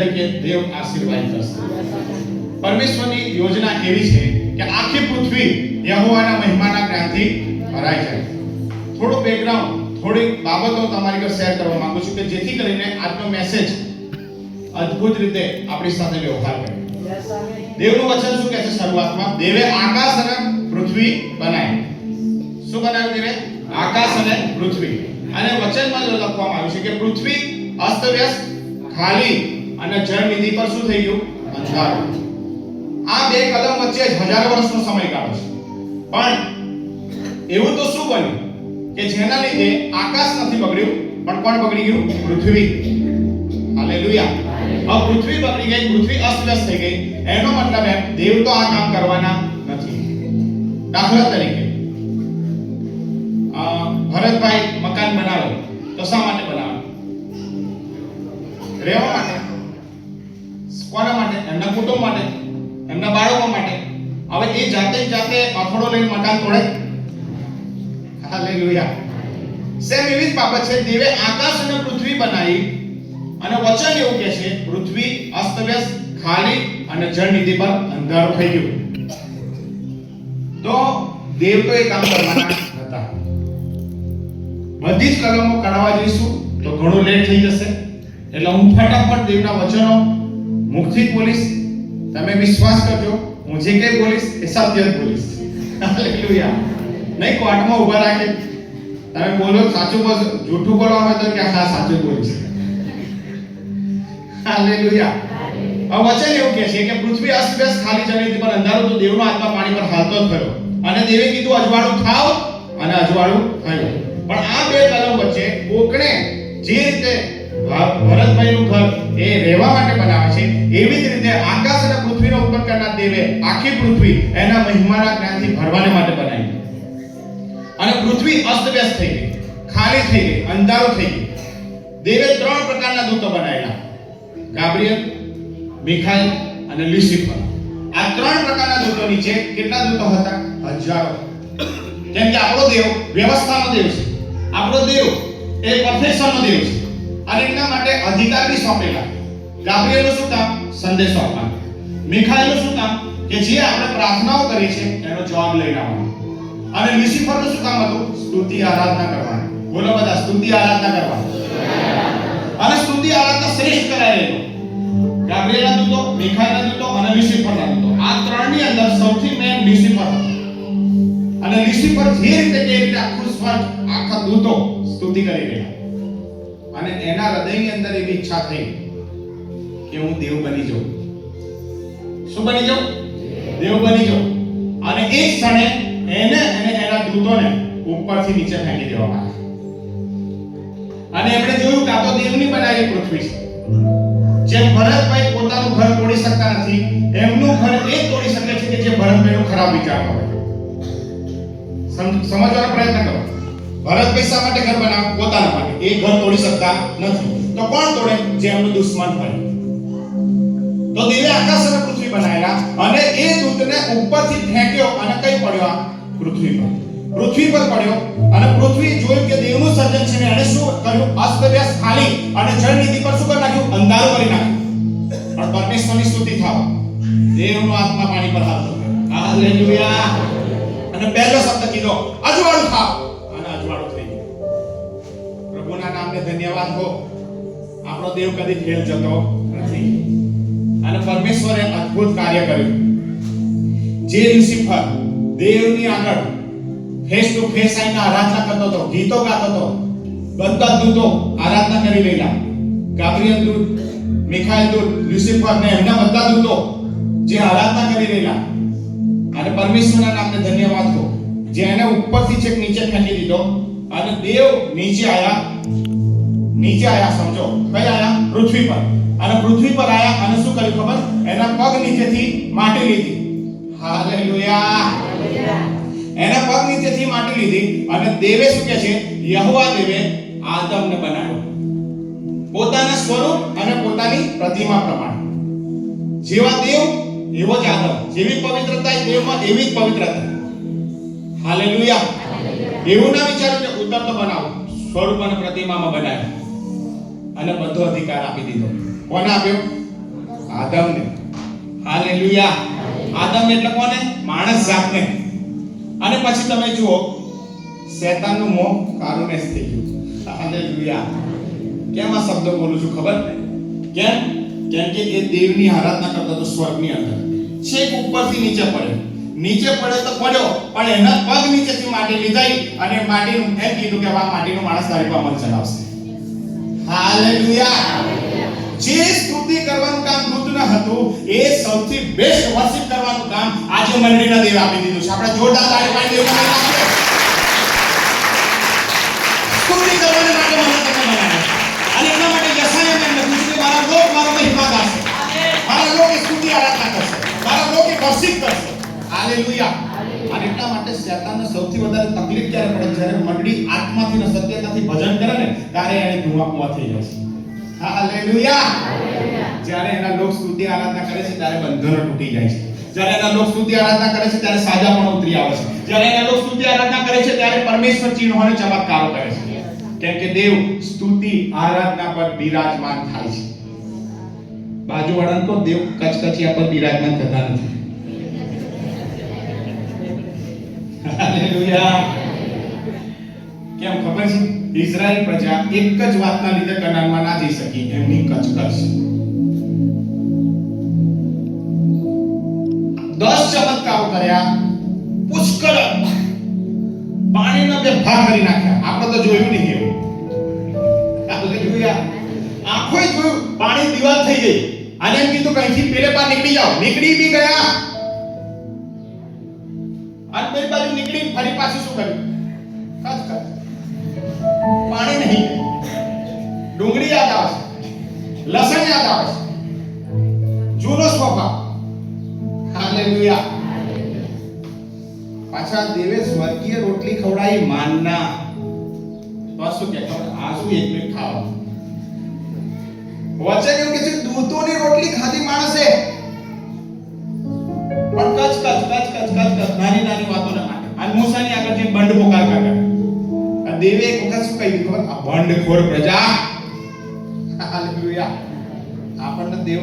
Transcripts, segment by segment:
તરીકે દેવ આશીર્વાદ કરશે. પરમેશ્વરની યોજના એવી છે કે આખી પૃથ્વી યહોવાના મહિમાના જ્ઞાનથી ભરાઈ જાય. થોડું બેકગ્રાઉન્ડ, થોડી બાબતો તમારી સાથે શેર કરવા માંગુ છું કે જેથી કરીને આજનો મેસેજ અદ્ભુત રીતે આપણી સાથે વ્યવહાર કરે. દેવનું વચન શું કહે છે શરૂઆતમાં? દેવે આકાશ અને પૃથ્વી બનાવી. શું બનાવ્યું દેવે? આકાશ અને પૃથ્વી. અને વચનમાં લખવામાં આવ્યું છે કે પૃથ્વી અસ્તવ્યસ્ત, ખાલી અને જળનિધિ પર શું થઈ ગયું? અંધારું. આ બે કદમ વચ્ચે હજારો વર્ષનો સમયગાળો છે. પણ એવું તો શું બન્યું કે જેના લીધે આકાશ નથી બગડ્યું, પણ કોણ બગડી ગયું? પૃથ્વી. હાલેલુયા. હવે પૃથ્વી બગડી ગઈ, પૃથ્વી અસ્તવ્યસ્ત થઈ ગઈ. એનો મતલબ એમ દેવ તો આ કામ કરવાના નથી. દાખલા તરીકે ભરતભાઈ મકાન બનાવે તો શા માટે બનાવે? રહેવા માટે. કોના માટે? એમના કુટુંબ માટે, એમના બાળકો માટે. હવે એ જાતે અથડો લઈને મકાન તોડે? હાલેલુયા. સેમ એવી જ બાબત છે. દેવે આકાશ અને પૃથ્વી બનાવી અને વચન એવું કહે છે પૃથ્વી અસ્તવ્યસ્ત, ખાલી અને જળનિધિ પર અંધારું થઈ ગયું. તો દેવ તો એ કામ કરવાના હતા. બધી જ કલમો કાઢવા જઈશું તો ઘણું લેટ થઈ જશે. એટલે હું ફટાફટ દેવના વચનો મુખથી જ બોલીશ. તમે વિશ્વાસ કરજો, હું જે કંઈ બોલીશ એ સત્ય જ બોલીશ. હાલેલુયા. નહીં કોર્ટમાં ઊભા રાખે, તમે બોલો સાચું બોલો, જૂઠું બોલવા હોય તો કે હા સાચું બોલીશ. હાલેલુયા. આ વચન એવું કહે છે કે પૃથ્વી અસ્તવ્યસ્ત, ખાલી જળનિધિ પર અંધારું. તો દેવનો આત્મા પાણી પર હાલતો જ થયો અને દેવે કીધું અજવાળું થાવ, અને અજવાળું થયું. પણ આ બે કલમ વચ્ચે કોકણે જે રીતે ભરતભાઈનું ઘર એ રહેવા માટે બનાવે છે, એવી જ રીતે આકાશ અને પૃથ્વીનો ઉત્પન્ન કરનાર દેવે આખી પૃથ્વી એના મહિમાના જ્ઞાનથી ભરવાને માટે બનાવી. અને પૃથ્વી અસ્તવ્યસ્ત થઈ ગઈ, ખાલી થઈ ગઈ, અંધારું થઈ ગયું. દેવે ત્રણ પ્રકારના દૂતો બનાવેલા: ગાબ્રિએલ, મિખાએલ અને લ્યુસિફર. આ ત્રણ પ્રકારના દૂતો નીચે કેટલા દૂતો હતા? હજારો. કેમ કે આપણો દેવ વ્યવસ્થાનો દેવ છે. આપણો દેવ એ પરફેક્શનનો દેવ છે. અને એના માટે અધિકાર બી સોંપેલા. ગાબ્રિએલનું શું કામ? સંદેશો આપવાનો. મિખાએલનું શું કામ? કે જે આપણે પ્રાર્થનાઓ કરી છે એનો જવાબ લઈને આવવાનો. અને લ્યુસિફરનું શું કામ હતું? સ્તુતિ આરાધના કરવાની. બોલો બધા, સ્તુતિ આરાધના કરવાની. અને સ્તુતિ આરાધના શ્રેષ્ઠ કરાયેલો ગાબ્રિએલના દૂતો, મિખાએલના દૂતો અને લ્યુસિફરના દૂતો. આ ત્રણની અંદર સૌથી મેન લ્યુસિફર હતો. અને લ્યુસિફર જે રીતે કે આખું સ્વર્ગ, આખા દૂતો સ્તુતિ કરી રહ્યા. અને એના હૃદયની અંદર એવી ઈચ્છા થઈ કે હું દેવ બની જાઉં. શું બની જાઉં? દેવ બની જાઉં. અને એક ક્ષણે એને અને એના દૂતોને ઉપરથી નીચે ફેંકી દેવામાં આવ્યા. અને એમણે જોયું કે આ તો દેવની બનાવેલી પૃથ્વી છે. જેમ ભરતભાઈ પોતાનું ઘર તોડી શકતા નથી, એમનું ઘર એ તોડી શકે છે કે જે ભરતભાઈનો ખરાબ વિચાર હોય. સમજવાનો પ્રયત્ન કરો. ભરતભાઈ શા માટે ઘર બનાવે? પોતાના માટે. એ ઘર તોડી શકતા નથી. તો કોણ તોડે? જે એમનો દુશ્મન હોય. તો દેવે આકાશ અને પૃથ્વી બનાવેલા અને એ દૂતને ઉપરથી ફેંક્યો અને કઈ પડ્યો? પૃથ્વી પર. પૃથ્વી પર પડ્યો અને પૃથ્વી જોયું કે દેવનું સર્જન છે ને એને શું કર્યું? અસ્તવ્યસ્ત, ખાલી અને જળનિધિ પર શું કરી નાખ્યું? અંધારું કરી નાખ્યું. પણ પરમેશ્વરની સ્તુતિ થાવ, દેવનો આત્મા પાણી પર હાલતો. હાલેલુયા. અને પહેલો શબ્દ કીધો અજવાળું થાવ, અને અજવાળું થઈ ગયું. પ્રભુના નામને ધન્યવાદ હો. આપણો દેવ કદી ફેલ જતો નથી. અને પરમેશ્વરે અદ્ભુત કાર્ય કર્યું. જે લ્યુસિફર દેવની આગળ ફેસ ટુ ફેસ આવીને આરાધના કરતો હતો, ગીતો ગાતો હતો, બધા દૂતો આરાધના કરી રહેલા. ગાબ્રિએલ દૂત, મિખાએલ દૂત, લ્યુસિફર ને એમના બધા દૂતો જે આરાધના કરી રહેલા. અને પરમેશ્વરના નામને ધન્યવાદ હો, જે એને ઉપરથી છેક નીચે ફેંકી દીધો. અને દેવ નીચે આયા. નીચે આયા, સમજો કઈ આયા? પૃથ્વી પર. અને પૃથ્વી પર આયા અને શું કર્યું ખબર? એના પગ નીચેથી માટી લીધી. હાલેલુયા. એના પગ નીચેથી માટી લીધી. અને દેવે શું કહે છે? યહોવા દેવે આદમને બનાવ્યો પોતાના સ્વરૂપ અને પોતાની પ્રતિમા પ્રમાણે. જેવા દેવ એવો જ આદમ. જેવી પવિત્રતા દેવમાં એવી જ પવિત્રતા. હાલેલુયા. એવું ના વિચારો કે ઉત્તર તો બનાવો, સ્વરૂપ અને પ્રતિમામાં બનાવ્યો અને બધો અધિકાર આપી દીધો. કોને આપ્યો? આદમને. હાલેલુયા. આદમ એટલે કોને? માણસ જાતને. અને પછી તમે જુઓ શેતાનનું મોં કારુનેસ થઈ ગયું. હાલેલુયા. કેમ આ શબ્દ બોલું છું ખબર ને? કેમ કે એ દેવની આરાધના કરતો તો સ્વર્ગની અંદર છેક ઉપરથી નીચે પડ્યો. નીચે પડ્યો તો પડ્યો, પણ એના પગ નીચેથી માટી લીધાઈ અને માટીનું એમ કીધું કે આ માટીનો માણસ તારી પર અમલ ચલાવશે. હાલેલુયા. જે સ્તુતિ કરવાનું કામ દૂતને હતું, એ સૌથી બેસ્ટ વર્શિપ કરવાનું કામ આજે મંડળીના દેવ આપી દીધું છે. આપણે જોરદાર તાળી પાડી દેવું પડે. સ્તુતિ કરવાને માટે મને તમને બનાવ્યા અને એના માટે યશાયાને એમ લખ્યું છે કે મારા લોક મારો મહિમા ગાશે, મારા લોક સ્તુતિ આરાધના કરશે, મારા લોક વર્શિપ કરશે. હાલેલુયા. અને એટલા માટે શેતાનને સૌથી વધારે તકલીફ ક્યારે પડે? જ્યારે મંડળી આત્માથી અને સત્યતાથી ભજન કરે ને ત્યારે એને ધુઆકુઆ થઈ જાય છે. હાલેલુયા. જ્યારે એના લોક સ્તુતિ આરાધના કરે છે ત્યારે બંધનો તૂટી જાય છે. જ્યારે એના લોક સ્તુતિ આરાધના કરે છે ત્યારે સાજાપણું ઉતરી આવે છે. જ્યારે એના લોક સ્તુતિ આરાધના કરે છે ત્યારે પરમેશ્વર ચિહ્નો અને ચમત્કારો કરે છે. કેમ કે દેવ સ્તુતિ આરાધના પર બિરાજમાન થાય છે. બાજુવાળાને તો દેવ કચકચિયા પર બિરાજમાન થતા નથી. હાલેલુયા. કેમ ખબર છે? ઇઝરાયલ પ્રજા એક જ વાતના લીધે કનાનમાં ના જઈ શકી, એમની કચકચ. 10 ચમત્કારો કર્યા, પુષ્કળ પાણીના 2 ભાગ કરી નાખ્યા. આપણે તો જોયું નહીં એવું. આપણે જોયા, આંખોએ જોયું, પાણી દીવાલ થઈ ગઈ. અને એમ કીધું કે અહીંથી પેલે પાર નીકળી જાઓ. નીકળી બી ગયા. અને પેલી બાજુ નીકળી ફરી પાછું શું કર્યું? કચકચ. પાણી નહીં. ડુંગળી યાદ આવે છે, લસણ યાદ આવે છે, જૂનો સ્વભાવ. હાલેલુયા. પાછા દેવે સ્વર્ગીય રોટલી ખવડાવી માનના. તો શું કે આ શું એકલું ખાવાનું? વચ્ચે કેમ કે છે દૂતોની રોટલી ખાધી માણસે, પણ કચ નાની નાની વાતોને માટે અને મૂસાની આગળ જે બંડ પોકાર કરે. દેવે એક વખત શું કહી દીધું? આ બંડખોર પ્રજા. હાલેલુયા. આપણને દેવ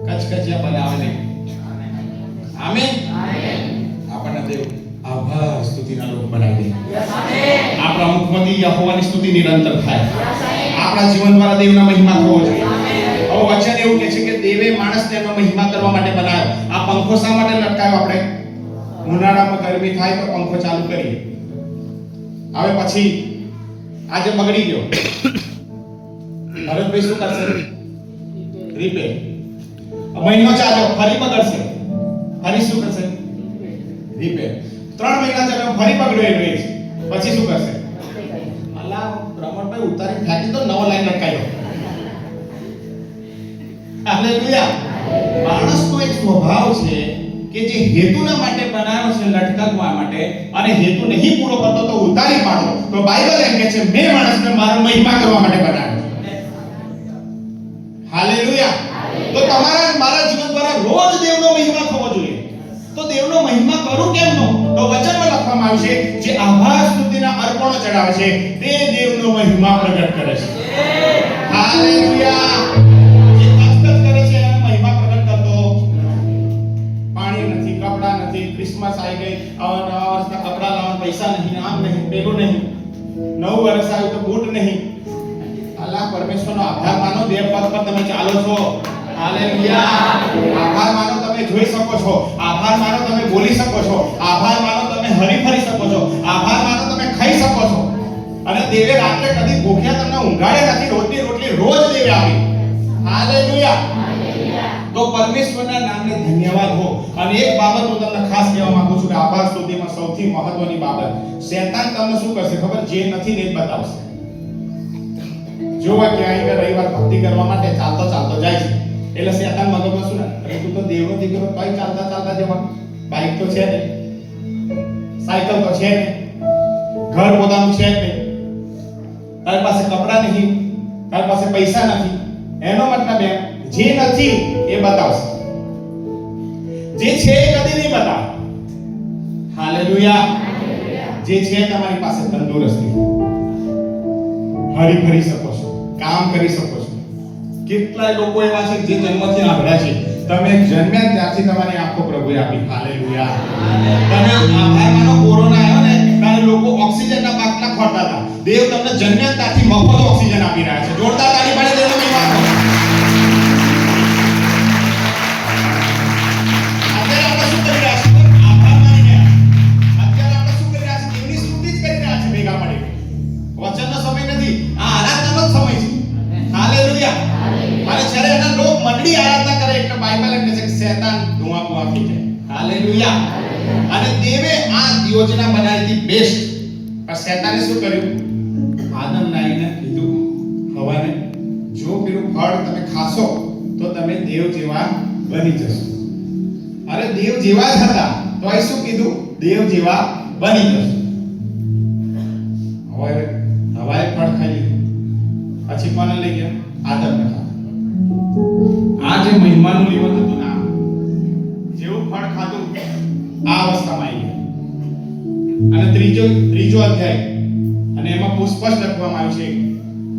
કચકચિયા બનાવે નહીં. આમેન. આપણને દેવ આભાર સ્તુતિના લોક બનાવી દે. આપણા મુખમાંથી યહોવાની સ્તુતિ નિરંતર થાય. આપણા જીવન દ્વારા દેવના મહિમા થવો જોઈએ. હવે વચન એવું કહે છે કે દેવે માણસને એનો મહિમા કરવા માટે બનાવ્યો. આ પંખો શા માટે લટકાવ્યો? આપણે ઉનાળામાં ગરમી થાય તો પંખો ચાલુ કરીએ. હવે પછી આજે બગડી ગયો, ભરતભાઈ શું કરશે? રિપેર. મહિનો ચાલ્યો, ફરી બગડશે, ફરી શું કરશે? રિપેર. 3 મહિના ચાલ્યો, ફરી બગડ્યો એ છે, પછી શું કરશે? અલા રમણભાઈ ઉતારી ફાટી તો નવો લાઈન લટકાયો. હાલેલુયા. માણસનો એક સ્વભાવ છે કે જે હેતુના માટે બનાવ્યો છે લટકાવવા માટે, અને હેતુ નહીં પૂરો કરતો તો ઉતારી પાડો. તો બાઇબલ એમ કહે છે મેં માણસને મારો મહિમા કરવા માટે બનાવ્યો. હાલેલુયા. તો તમારા મારા જીવન દ્વારા રોજ દેવનો મહિમા થવો જોઈએ. તો દેવનો મહિમા કરું કેમ નો? તો વચનમાં લખવામાં આવ્યું છે જે આભાર સ્તુતિના અર્પણો ચડાવે છે તે દેવનો મહિમા પ્રગટ કરે છે. હાલેલુયા. જે કચકચ કરે છે એનો મહિમા પ્રગટ કરતો પાણી નથી, કપડા નથી, ક્રિસમસ આવી ગઈ, અવારનવાર કપડા લાવવા પૈસા નહીં, આમ નહીં, પેલું નહીં, નવું વર્ષ આવ્યું તો બૂટ નહીં. અલ્લાહ પરમેશ્વરનો આભાર માનો. 2 પગ પર તમે ચાલો છો. હાલેલુયા. આભાર માનો તમે જોઈ શકો છો. આભાર માનો તમે બોલી શકો છો. આભાર માનો તમે હરી ફરી શકો છો. આભાર માનો તમે ખાઈ શકો છો. અને દેવે રાત્રે કદી ભૂખ્યા તમને ઊંઘાડે નથી. રોટલી રોજ દેવે આપી. હાલેલુયા. તો પરમેશ્વરના નામને ધન્યવાદ હો. અને એક બાબત હું તમને ખાસ કહેવા માંગુ છું કે આભાર સ્તુતિમાં સૌથી મહત્વની બાબત, શેતાન તમને શું કરશે ખબર? જે નથી ને જ બતાવશે. જોવા કે અહીં રવિવાર ભક્તિ કરવા માટે ચાલતો જાય છે, એટલે શેતાન મગજમાં શું ને? અરે તું તો દેવનો દીકરો, કઈ ચાલતા જવા? બાઈક તો છે ને, સાયકલ તો છે ને, ઘર પોતાનું છે જ નહીં, તારી પાસે કપડા નહીં, તારી પાસે પૈસા નથી. એનો મતલબ એમ જે નથી એ બતાવશે, જે છે એ કદી નહીં બતાવે. હાલેલુયા. જે છે તમારી પાસે તંદુરસ્તી, હરી ફરી શકો છો, કામ કરી શકો છો, કેટલાય લોકો એવા છે જે જન્મથી આંધળા છે. તમે જન્મ્યા ત્યારથી તમારી આંખો પ્રભુએ આપી. હાલેલુયા. તમે આભાર માનો, કોરોના આવ્યો ને ત્યારે લોકો ઓક્સિજનના બાટલા ખોરતા હતા. દેવ તમને જન્મ્યા ત્યારથી મફત ઓક્સિજન આપી રહ્યા છે. જોરદાર તાળી પાડી દેજો મહિમા કરો. અત્યારે આપણે શું કરી રહ્યા છીએ? આભાર માની રહ્યા. અત્યારે આપણે શું કરી રહ્યા છીએ? દેવની સ્તુતિ જ કરી રહ્યા છીએ ભેગા મળી. વચનનો સમય નથી, આ આરાધનાનો જ સમય છે. હાલેલુયા. અને જ્યારે એના લોક મંડળી આરાધના કરે એટલે બાઇબલ એમ કહે છે કે શેતાન ધુઆ આપી જાય. હાલેલુયા. અને દેવે આ યોજના બનાવી હતી બેસ્ટ. પણ શેતાને શું કર્યું? આદમ નાઈને કીધું હવાને, જો પેલું ફળ તમે ખાશો તો તમે દેવ જેવા બની જશો. અરે દેવ જેવા જ હતા તો આ શું કીધું? દેવ જેવા બની જશો. હવે હવાએ ફળ ખાઈ લીધું, પછી કોને લઈ ગયા? આદમને ખાધું. આ જે મહિમાનું જીવન હતું ને, જેવું ફળ ખાધું આ અવસ્થામાં આવી ગયા. અને ત્રીજો અધ્યાય અને એમાં બહુ સ્પષ્ટ લખવામાં આવ્યું છે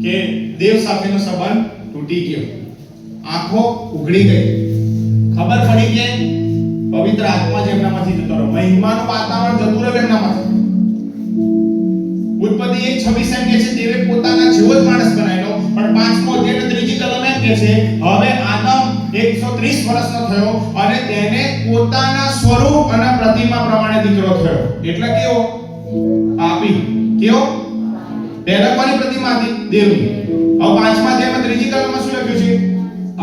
કે દેવ સાથેનો સંબંધ તૂટી ગયો, આંખો ઉઘડી ગઈ, ખબર પડી કે પવિત્ર આત્મા જ એમનામાંથી જતો રહ્યો, મહિમાનું વાતાવરણ જતું રહ્યું એમનામાંથી. ઉત્પત્તિ 1:26 એમ કહે છે દેવે પોતાના જેવો જ માણસ બનાવ્યો. પણ 5મો અધ્યાય 3જી કલમ એમ કહે છે હવે આદમ 130 વર્ષનો થયો અને તેને પોતાના સ્વરૂપ અને પ્રતિમા પ્રમાણે દીકરો થયો. એટલે કેવો? પાપી. કેવો? પહેલા કોની પ્રતિમા હતી? દેવની. હવે 5મા અધ્યાયમાં 3જી કલમમાં શું લખ્યું છે?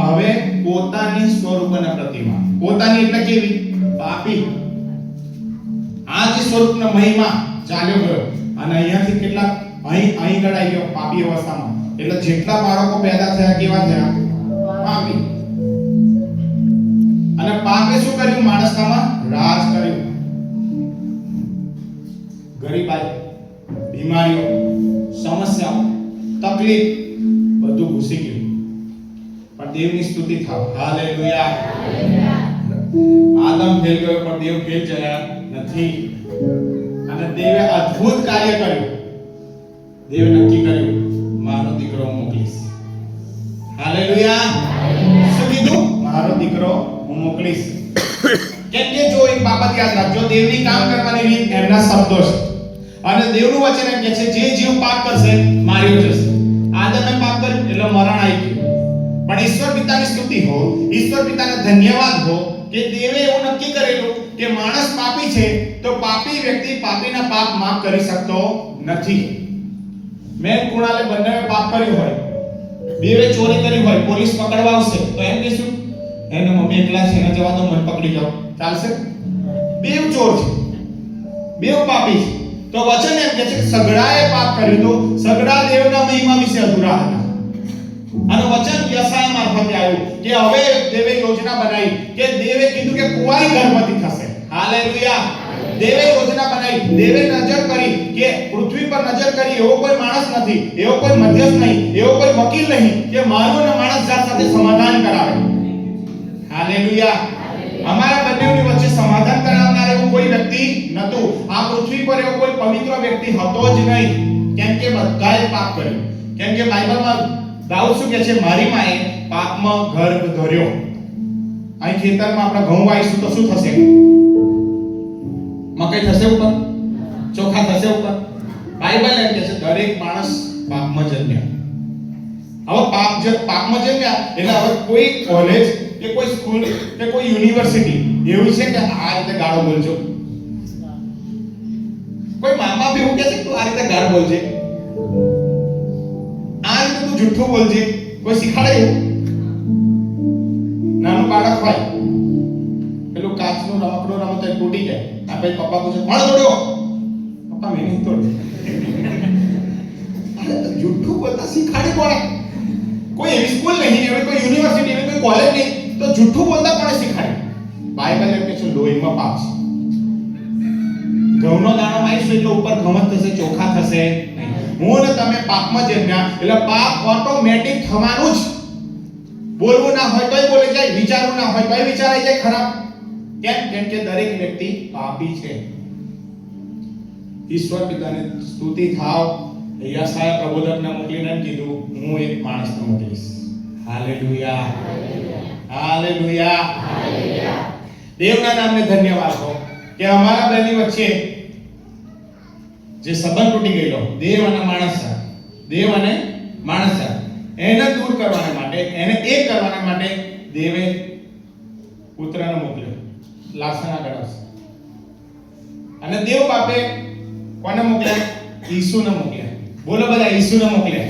હવે પોતાની સ્વરૂપ અને પ્રતિમા. પોતાની એટલે કેવી? પાપી. આ જે સ્વરૂપનો મહિમા ચાલ્યો ગયો અને અહીંયાથી કેટલા અહીં ગડાઈ ગયો પાપી અવસ્થામાં. એટલે જેટલા બાળકો પેદા થયા કેવા થયા? પાપી. અને પાપે શું કર્યું? માણસનામાં રાજ કર્યું. ગરીબાઈ, બીમારીઓ, સમસ્યાઓ, તકલીફ બધું ઘૂસી ગયું. પણ દેવની સ્તુતિ થાવ. હાલેલુયા. આદમ ફેલ ગયો પણ દેવ ફેલ જયા નથી. અને દેવે અદ્ભુત કાર્ય કર્યું. દેવે નક્કી કર્યું મારો દીકરો હું મોકલીશ. હાલેલુયા. શું કીધું? મારો દીકરો હું મોકલીશ. કેમ કે જો એક બાબત યાદ રાખજો, દેવની કામ કરવાની રીત એમના શબ્દો છે. અને દેવનું વચન એમ કહે છે જે જીવ પાપ કરશે માર્યો જશે. આદમે પાપ કર્યું એટલે મરણ આવી ગયું. પણ ઈશ્વર પિતાની સ્તુતિ હો, ઈશ્વર પિતાને ધન્યવાદ હો કે દેવે એવું નક્કી કરેલું કે માણસ પાપી છે તો પાપી વ્યક્તિ પાપીના પાપ માફ કરી શકતો નથી. મેં કુણાલે બંને પાપ કર્યું હોય, બેવે ચોરી કરી હોય, પોલીસ પકડવા આવશે તો એમ કહેશું એને મમ્મી એકલા છે એને જવા દો, મને પકડી જાઓ, ચાલશે? બેવ ચોર છે, બેવ પાપી છે. તો વચન એમ કહે છે કે સગડાએ પાપ કર્યું તો સગડા દેવના મહિમા વિશે અધૂરા હતા. અને વચન યશાયા મારફતે આવ્યું કે હવે દેવે યોજના બનાવી કે દેવે કીધું કે કુંવારી ગર્ભવતી થશે. હાલેલુયા. દેવે યોજના બનાવી, દેવે નજર કરી કે પૃથ્વી પર નજર કરી એવો કોઈ માણસ નથી, એવો કોઈ મધ્યસ્થ નહીં, એવો કોઈ વકીલ નહીં કે માનવ અને માણસ જાત સાથે સમાધાન કરાવે. હાલેલુયા. અમારા બંનેની વચ્ચે સમાધાન કરાવનાર એવું કોઈ વ્યક્તિ નહોતું. આ પૃથ્વી પર એવો કોઈ પવિત્ર વ્યક્તિ હતો જ નહીં. કેમ કે બધાએ પાપ કર્યું. કેમ કે બાઇબલમાં દાઉદ શું કહે છે? મારી માએ પાપમાં ગર્ભ ધર્યો. અહીં ખેતરમાં આપણે ઘઉં વાવીશું તો શું થશે? મકઈ થશે ઉપર? ચોખા થશે ઉપર? બાઇબલ એમ કહે છે દરેક માણસ પાપમાં જન્મ્યા. હવે પાપમાં જન્મ્યા એટલે હવે કોઈ કોલેજ કે કોઈ સ્કૂલ કે કોઈ યુનિવર્સિટી એવું છે કે આ રીતે ગાળો બોલજો? કોઈ મા-બાપ એવું કહે છે કે તું આ રીતે ગાળ બોલજે, આ રીતે તું જૂઠું બોલજે? કોઈ શીખાડે એવું? નાનું બાળક હોય પેલું કાચનું રમકડું રમતો તૂટી જાય, આ પછી પપ્પા પૂછે કોણ તોડ્યો? પપ્પા મેં નહીં તોડ્યો. અરે જૂઠું બોલતા શીખાડે કોણે? કોઈ એવી સ્કૂલ નહીં, એવી કોઈ યુનિવર્સિટી, એવી કોઈ કોલેજ નહીં, તો જૂઠું બોલતા કોણે શીખાડે? બાઇબલ એમ કહે છે લોહીમાં પાપ છે. ઘઉંનો દાણો મારીશું એટલે ઉપર ઘઉં થશે, ચોખા થશે નહીં. હું ને તમે પાપમાં જન્મ્યા એટલે પાપ ઓટોમેટિક થવાનું જ. બોલવું ના હોય તોય બોલી જાય, વિચારવું ના હોય તોય વિચારાઈ જાય ખરાબ. કેમ? કેમ કે દરેક વ્યક્તિ પાપી છે. ઈશ્વર પિતાની સ્તુતિ થાવ. યશાયા પ્રબોધકને મોકલીને કીધું હું એક માણસને મોકલીશ. Hallelujah, hallelujah. દેવના નામને ધન્યવાદ હો કે અમારા બેની વચ્ચે જે સંબંધ તૂટી ગયેલો દેવ અને માણસ એને દૂર કરવાના માટે, એને એક કરવાના માટે દેવે પુત્રને મોકલ્યો લાશના ગળામાં. અને દેવ બાપે કોને મોકલ્યા? ઈસુને મોકલ્યા. બોલો બધા, ઈસુને મોકલ્યા.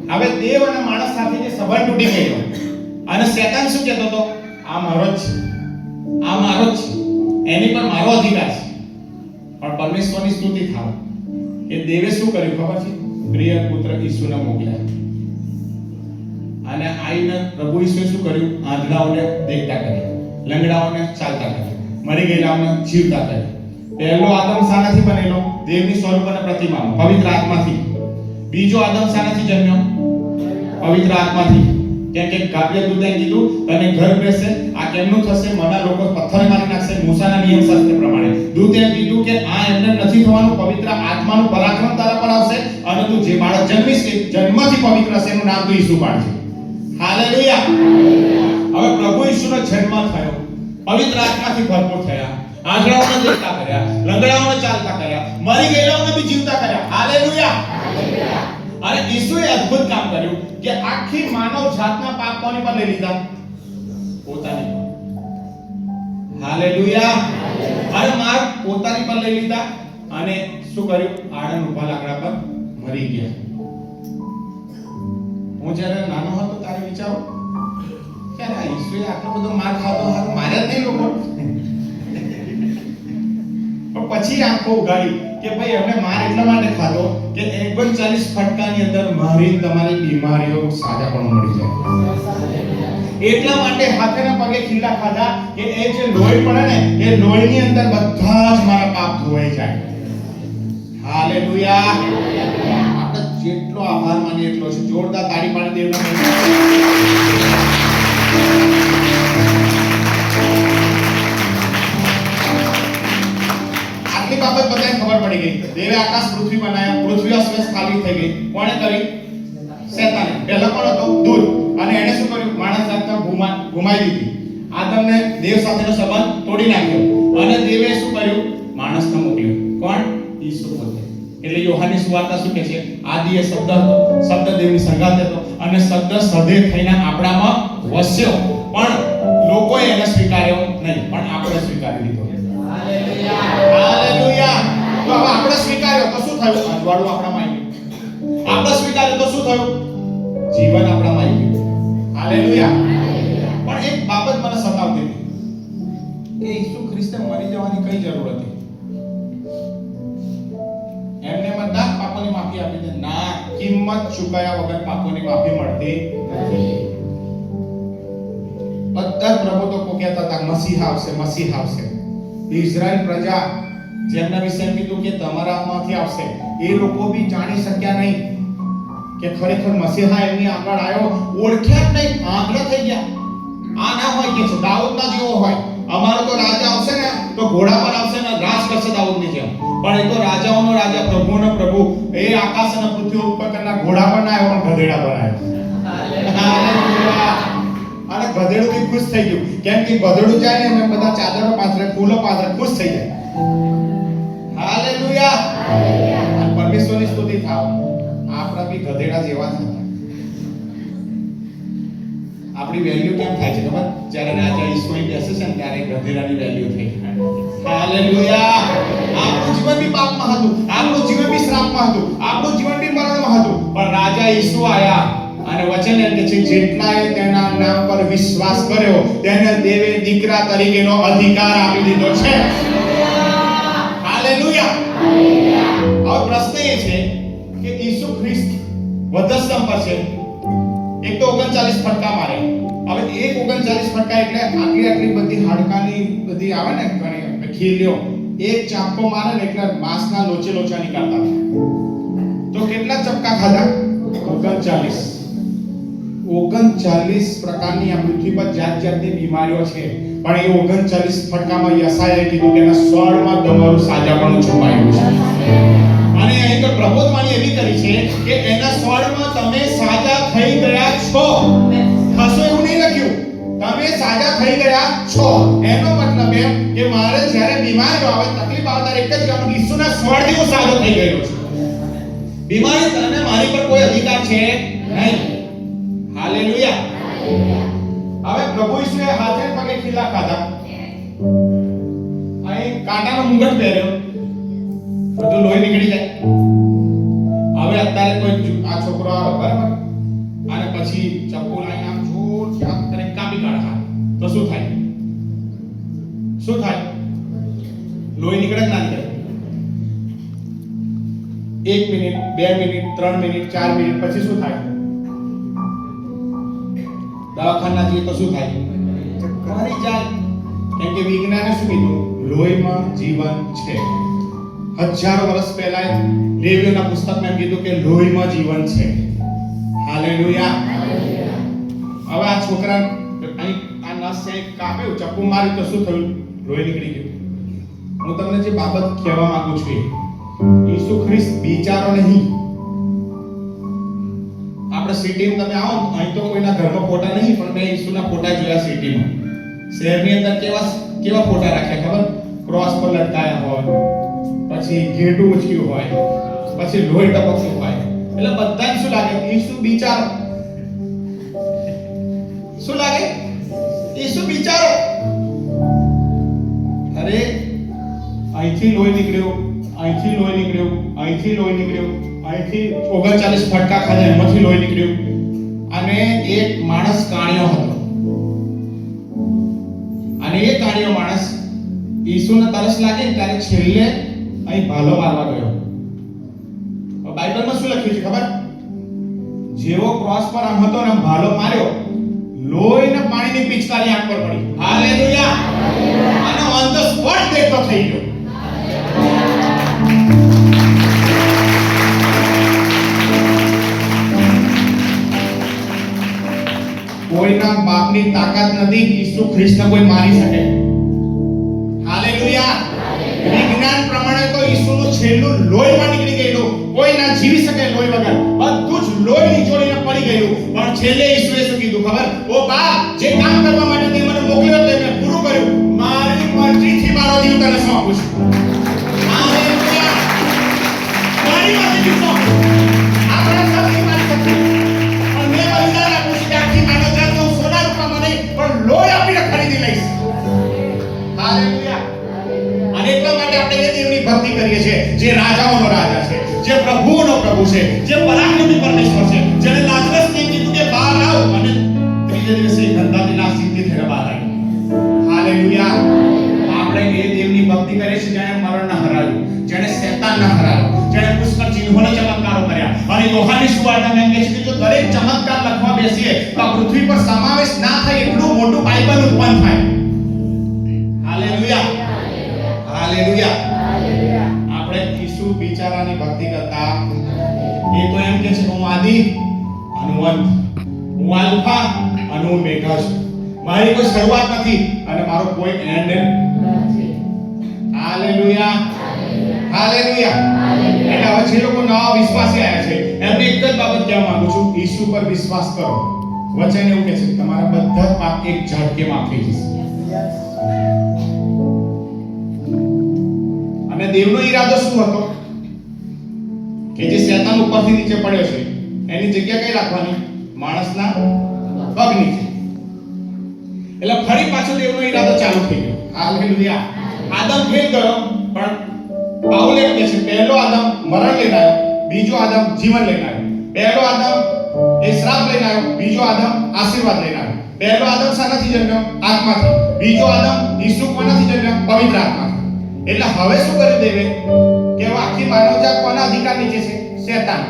હવે દેવ અને માણસ સાથે જે સંબંધ તૂટી ગયો અને શેતાન શું કહેતો હતો? આ મારો જ છે, આ મારો જ છે, એની પર મારો અધિકાર છે. પણ પરમેશ્વરની સ્તુતિ થાવ કે દેવે શું કર્યું ખબર છે? પ્રિય પુત્ર ઈસુને મોકલ્યા. અને આઈને પ્રભુ ઈસુએ શું કર્યું? આંધળાઓને દેખતા કર્યા, લંગડાઓને ચાલતા કર્યા, મરી ગયેલાઓને જીવતા કર્યા. પહેલો આદમ શાનાથી બનેલો? દેવની સ્વરૂપ અને પ્રતિમામાં, પવિત્ર આત્માથી. બીજો આદમ શાનાથી જન્મ્યો? પવિત્ર આત્માથી. કેમ કે ગાબ્રિએલ દૂતે કીધું તને ઘર બેસે, આ કેમનું થશે? મના લોકો પથ્થર મારી નાખશે મૂસાના નિયમશાસ્ત્ર પ્રમાણે. દૂતે કીધું કે આ એમને નથી થવાનું, પવિત્ર આત્માનું પરાક્રમ તારા પર આવશે અને તું જે બાળક જન્મીશ એ જન્મથી પવિત્ર હશે, એનું નામ તું ઈસુ પાડજે. હાલેલુયા. હવે પ્રભુ ઈસુનો જન્મ થયો, પવિત્ર આત્માથી ભરપૂર થયા, આંધળાઓને દેખતા કર્યા, લંગડાઓને ચાલતા કર્યા, મરી ગયેલાઓને બી જીવતા કર્યા. હાલેલુયા. અને ઈસુએ અદ્ભુત કામ કર્યું કે આખી માનવ જાતના પાપ કોની પર લઈ લીધા? પોતાની પર. હાલેલુયા. અને માર પોતાની પર લઈ લીધા અને શું કર્યું? આડન ઊભા લાકડા પર મરી ગયા. હું જ્યારે નાનો હતો ત્યારે વિચારો કે આ ઈસુએ આટલો બધો માર ખાતો, હારું માર્યા જ નહીં લોકો. પણ પછી આંખો ઉગાડી કે ભાઈ એમને માર એટલા માટે ખાધો કે 39 ફટકાની અંદર મારી તમારી બીમારીઓ સાજા પણ મળી જાય. એટલા માટે હાથેના પગે ખીલા ખાધા કે એ જે લોહી પડે ને એ લોહીની અંદર બધા જ મારા પાપ ધોવાઈ જાય. હાલેલુયા. આપણે જેટલો આભાર માનીએ એટલો છે. જોરદાર તાળી પાડી દેવના બાબત બધાને ખબર પડી ગઈ. દેવે આકાશ પૃથ્વી બનાવ્યા, પૃથ્વી અસ્વસ્થ ખાલી થઈ ગઈ. કોણે કરી? શેતાને. પહેલા કોણ હતો? દૂત. અને એને શું કર્યું? માણસ જાતને ઘુમાઈ દીધી. આદમને દેવ સાથેનો સંબંધ તોડી નાખ્યો અને દેવે શું કર્યું? માણસને મોકલ્યો. કોણ? ઈસુ પોતે. એટલે યોહાનની સુવાર્તા શું કહે છે? આદિએ શબ્દ હતો, શબ્દ દેવની સંગાત હતો અને શબ્દ સદેહ થઈને આપણામાં વસ્યો. પણ લોકોએ એને સ્વીકાર્યો નહીં, પણ આપણે સ્વીકારી લીધો. હાલેલુયા. તો હવે આપણે સ્વીકાર્યો તો શું થયું? અજવાળું આપણામાં આવી ગયું. આપણે સ્વીકાર્યો તો શું થયું? જીવન આપણામાં આવી ગયું. હાલેલુયા. પણ એક બાબત મને સતાવતી હતી કે ઈસુ ખ્રિસ્તે મરી જવાની કઈ જરૂર હતી? એમને બધા પાપોની માફી આપી દે. ના, કિંમત ચૂકવ્યા વગર પાપોની માફી મળતી નથી. બધા પ્રભુતો કહેતા હતા મસીહ આવશે, મસીહ આવશે. ઇઝરાયલ પ્રજા જેમના વિશે કીધું કે તમારામાંથી આવશે, એ લોકો બી જાણી શક્યા નહીં કે ખરેખર મસીહા એમની આગળ આવ્યો. ઓળખ્યા જ નહીં, આંગળા થઈ ગયા. આ ના હોય કે છે દાઉદના જેવો હોય. અમારો તો રાજા આવશે ને તો ઘોડા પર આવશે ને રાજ કરશે દાઉદની જેમ. પણ એ તો રાજાઓનો રાજા, પ્રભુનો પ્રભુ. એ આકાશ અને પૃથ્વી ઉપર કરના ઘોડા પર ના આવ્યો, પણ ગધેડા પર આવ્યો. હાલેલુયા. અને ગધેડું બી ખુશ થઈ ગયું. કેમ કે ગધેડું જાય ને અમે બધા ચાદરો પાથરે, ફૂલો પાથરે, ખુશ થઈ જાય. હાલેલુયા. અને પરમેશ્વરની સ્તુતિ થાવ. આપણા બી ગધેડા જેવા થતા. આપણી વેલ્યુ કેમ થાય છે ખબર? જ્યારે રાજા ઈસુ અહીં બેસે છે ને ત્યારે ગધેડાની વેલ્યુ થઈ જાય. હાલેલુયા. આપણું જીવન બી પાપમાં હતું, આપણું જીવન બી શ્રાપમાં હતું, આપણું જીવન બી મરણમાં હતું. પણ રાજા ઈસુ આયા અને વચન એમ કે છે જેટલાએ તેના નામ પર વિશ્વાસ કર્યો તેને દેવે દીકરા તરીકેનો અધિકાર આપી દીધો છે. હાલેલુયા. હવે પ્રશ્ન એ છે કે ઈસુ ખ્રિસ્ત વધસ્તંભ પર છે. એક તો 39 ફટકા મારે. હવે એક 39 ફટકા એટલે આટલી બધી હાડકાની બધી આવે ને ઘણી ખીલ્યો. એક ચાપકો મારે ને એટલે માંસના લોચા નીકળતા. તો કેટલા ચપકા ખાધા? 39 પ્રકારની આ પૃથ્વી પર જાતની બીમારીઓ છે. પણ એ 39 ફટકામાં યશાયાએ કીધું કે એના સ્વરમાં તમારું સાજાપણું છુપાયેલું છે. અને અહીં તો પ્રબોધવાણી એવી કરી છે કે એના સ્વરમાં તમે સાજા થઈ ગયા છો. હસો એવું નહીં લખ્યું, તમે સાજા થઈ ગયા છો. એનો મતલબ એમ કે મારે જ્યારે બીમારી આવે, તકલીફ આવે ત્યારે એક જ કહેવાનું કે ઈસુના સ્વરથી હું સાજો થઈ ગયો છું. બીમારી તને મારી પર કોઈ અધિકાર છે નહીં. હાલેલુયા. હવે પ્રભુ ઈસુએ હાથે પગે ખીલા ખાધા, અહીં કાંટાનો મુંગટ પહેર્યો, બધું લોહી નીકળી જાય. હવે અત્યારે કોઈ આ છોકરો આવે બરાબર, અને પછી ચપ્પુ લઈને આમ જોરથી આમ કરીને કાપી કાઢે તો શું થાય? શું થાય? લોહી નીકળે કે ના નીકળે? 1 મિનિટ, 2 મિનિટ, 3 મિનિટ, 4 મિનિટ પછી શું થાય? દવાખાના જઈએ તો શું થાય? મરી જાય. કેમ કે વિજ્ઞાને શું કીધું? લોહીમાં જીવન છે. હજારો વર્ષ પહેલા લેવીઓના પુસ્તકમાં એમ કીધું કે લોહીમાં જીવન છે. હાલેલુયા. હવે આ છોકરા અહીં આ નસ છે કાપ્યું, ચપ્પુ માર્યું તો શું થયું? લોહી નીકળી ગયું. હું તમને જે બાબત કહેવા માંગુ છું, ઈસુ ખ્રિસ્ત બિચારો નહીં. આપણે સિટીમાં તમે આવો, અહીં તો કોઈના ઘરમાં ફોટા નહીં, પણ મેં ઈસુના ફોટા જોયા સિટીમાં. શહેરની અંદર કેવા ફોટા રાખ્યા ખબર? ક્રોસ પર લટકાયા હોય, પછી ઘેટું ઉચક્યું હોય, પછી લોહી ટપકતું હોય. એટલે બધાને શું લાગે? ઈસુ બિચારો. શું લાગે? ઈસુ બિચારો. અરે અહીંથી લોહી નીકળ્યું, અહીંથી લોહી નીકળ્યું, અહીંથી લોહી નીકળ્યું, અહીંથી 39 ફટકા ખાધા એમાંથી લોહી નીકળ્યું. અને એક માણસ કાણિયો હતો, અને એ કાણિયો માણસ ઈસુને તરસ લાગે ત્યારે છેલ્લે અહીં ભાલો મારવા ગયો. બાઇબલમાં શું લખ્યું છે ખબર? જેવો ક્રોસ પર આમ હતો ને ભાલો માર્યો, લોહી ને પાણીની પિચકારી આંખ પર પડી. હાલેલુયા. અને ઓન ધ સ્પોટ દેખતો થઈ ગયો. કોઈના બાપની તાકાત નથી ઈસુ ખ્રિસ્તને કોઈ મારી શકે. હાલેલુયા. વિજ્ઞાન પ્રમાણે તો ઈસુનું છેલ્લું લોહીમાં નીકળી ગયેલું, કોઈ ના જીવી શકે લોહી વગર. બધું જ લોહી નીચોડીને પડી ગયેલું. પણ છેલ્લે ઈસુએ શું કીધું ખબર? ઓ બાપ, જે કામ કરવા માટે તે મને મોકલ્યો તે મેં પૂરું કર્યું. મારી મરજીથી મારો જીવ તને સોંપું છું. હાલેલુયા. મારી મરજીથી સોંપું. આપણા સાથે મારી શક્તિ, પણ મેં બલિદાન આપું છું કે આખી માનવજાત હું સોના રૂપામાં નહીં પણ લોહી આપીને ખરીદી લઈશ. હાલેલુયા. અને એટલા માટે આપણે એ દેવની ભક્તિ કરીએ છીએ જે રાજાઓનો રાજા છે, જે પ્રભુઓનો પ્રભુ છે, જે પરાક્રમી પરમેશ્વર છે, જેને લાજરસને કીધું કે બહાર આવ, અને ત્રીજે દિવસે ગંધાની લાશ સીધી થઈને બહાર આવી. હાલેલુયા. આપણે એ દેવની ભક્તિ કરીએ છીએ જેણે મરણને હરાવ્યું, જેણે શૈતાનને હરાવ્યો, જેણે પુષ્કળ ચિહ્નોને ચમત્કારો કર્યા. અને યોહાનની સુવાર્તામાં એમ કહે છે કે જો દરેક ચમત્કાર લખવા બેસીએ તો આ પૃથ્વી પર સમાવેશ ના થાય એટલું મોટું બાઇબલ ઉત્પન્ન થાય. હાલેલુયા. હાલેલુયા. આપણે ઈસુ બિચારાની ભક્તિ કરતા એ તો એમ કહે છે હું આદિ અને હું અંત, હું આલ્ફા અને હું ઓમેગા છું. મારી કોઈ શરૂઆત નથી અને મારો કોઈ એન્ડ નથી. હાલેલુયા. હાલેલુયા. એટલે હવે જે લોકો નવા વિશ્વાસી આવ્યા છે એમને એક જ બાબત કહેવા માંગુ છું, ઈસુ પર વિશ્વાસ કરો. વચન એવું કહે છે કે તમારા બધા પાપ એક ઝટકે માફ થઈ જશે. અને દેવનો ઈરાદો શું હતો? કે જે શૈતાન ઉપરથી નીચે પડ્યો છે એની જગ્યા કઈ રાખવાની? માણસના પગ નીચે. એટલે ફરી પાછો દેવનો ઈરાદો ચાલુ થઈ ગયો. હાલેલુયા. આદમ ફેલ ગયો, પણ પાઉલ એમ કહે છે પહેલો આદમ મરણ લઈને આવ્યો, બીજો આદમ જીવન લઈને આવ્યો. પહેલો આદમ એ શ્રાપ લઈને આવ્યો, બીજો આદમ આશીર્વાદ લઈને આવ્યો. પહેલો આદમ શાનાથી જન્મ્યો? આત્માથી. બીજો આદમ ઈસુ કોનાથી જન્મ્યો? પવિત્ર આત્માથી. એટલે હવે શું કરી દેવે કે આખી માનવજાત કોના અધિકાર નીચે છે? શૈતાન.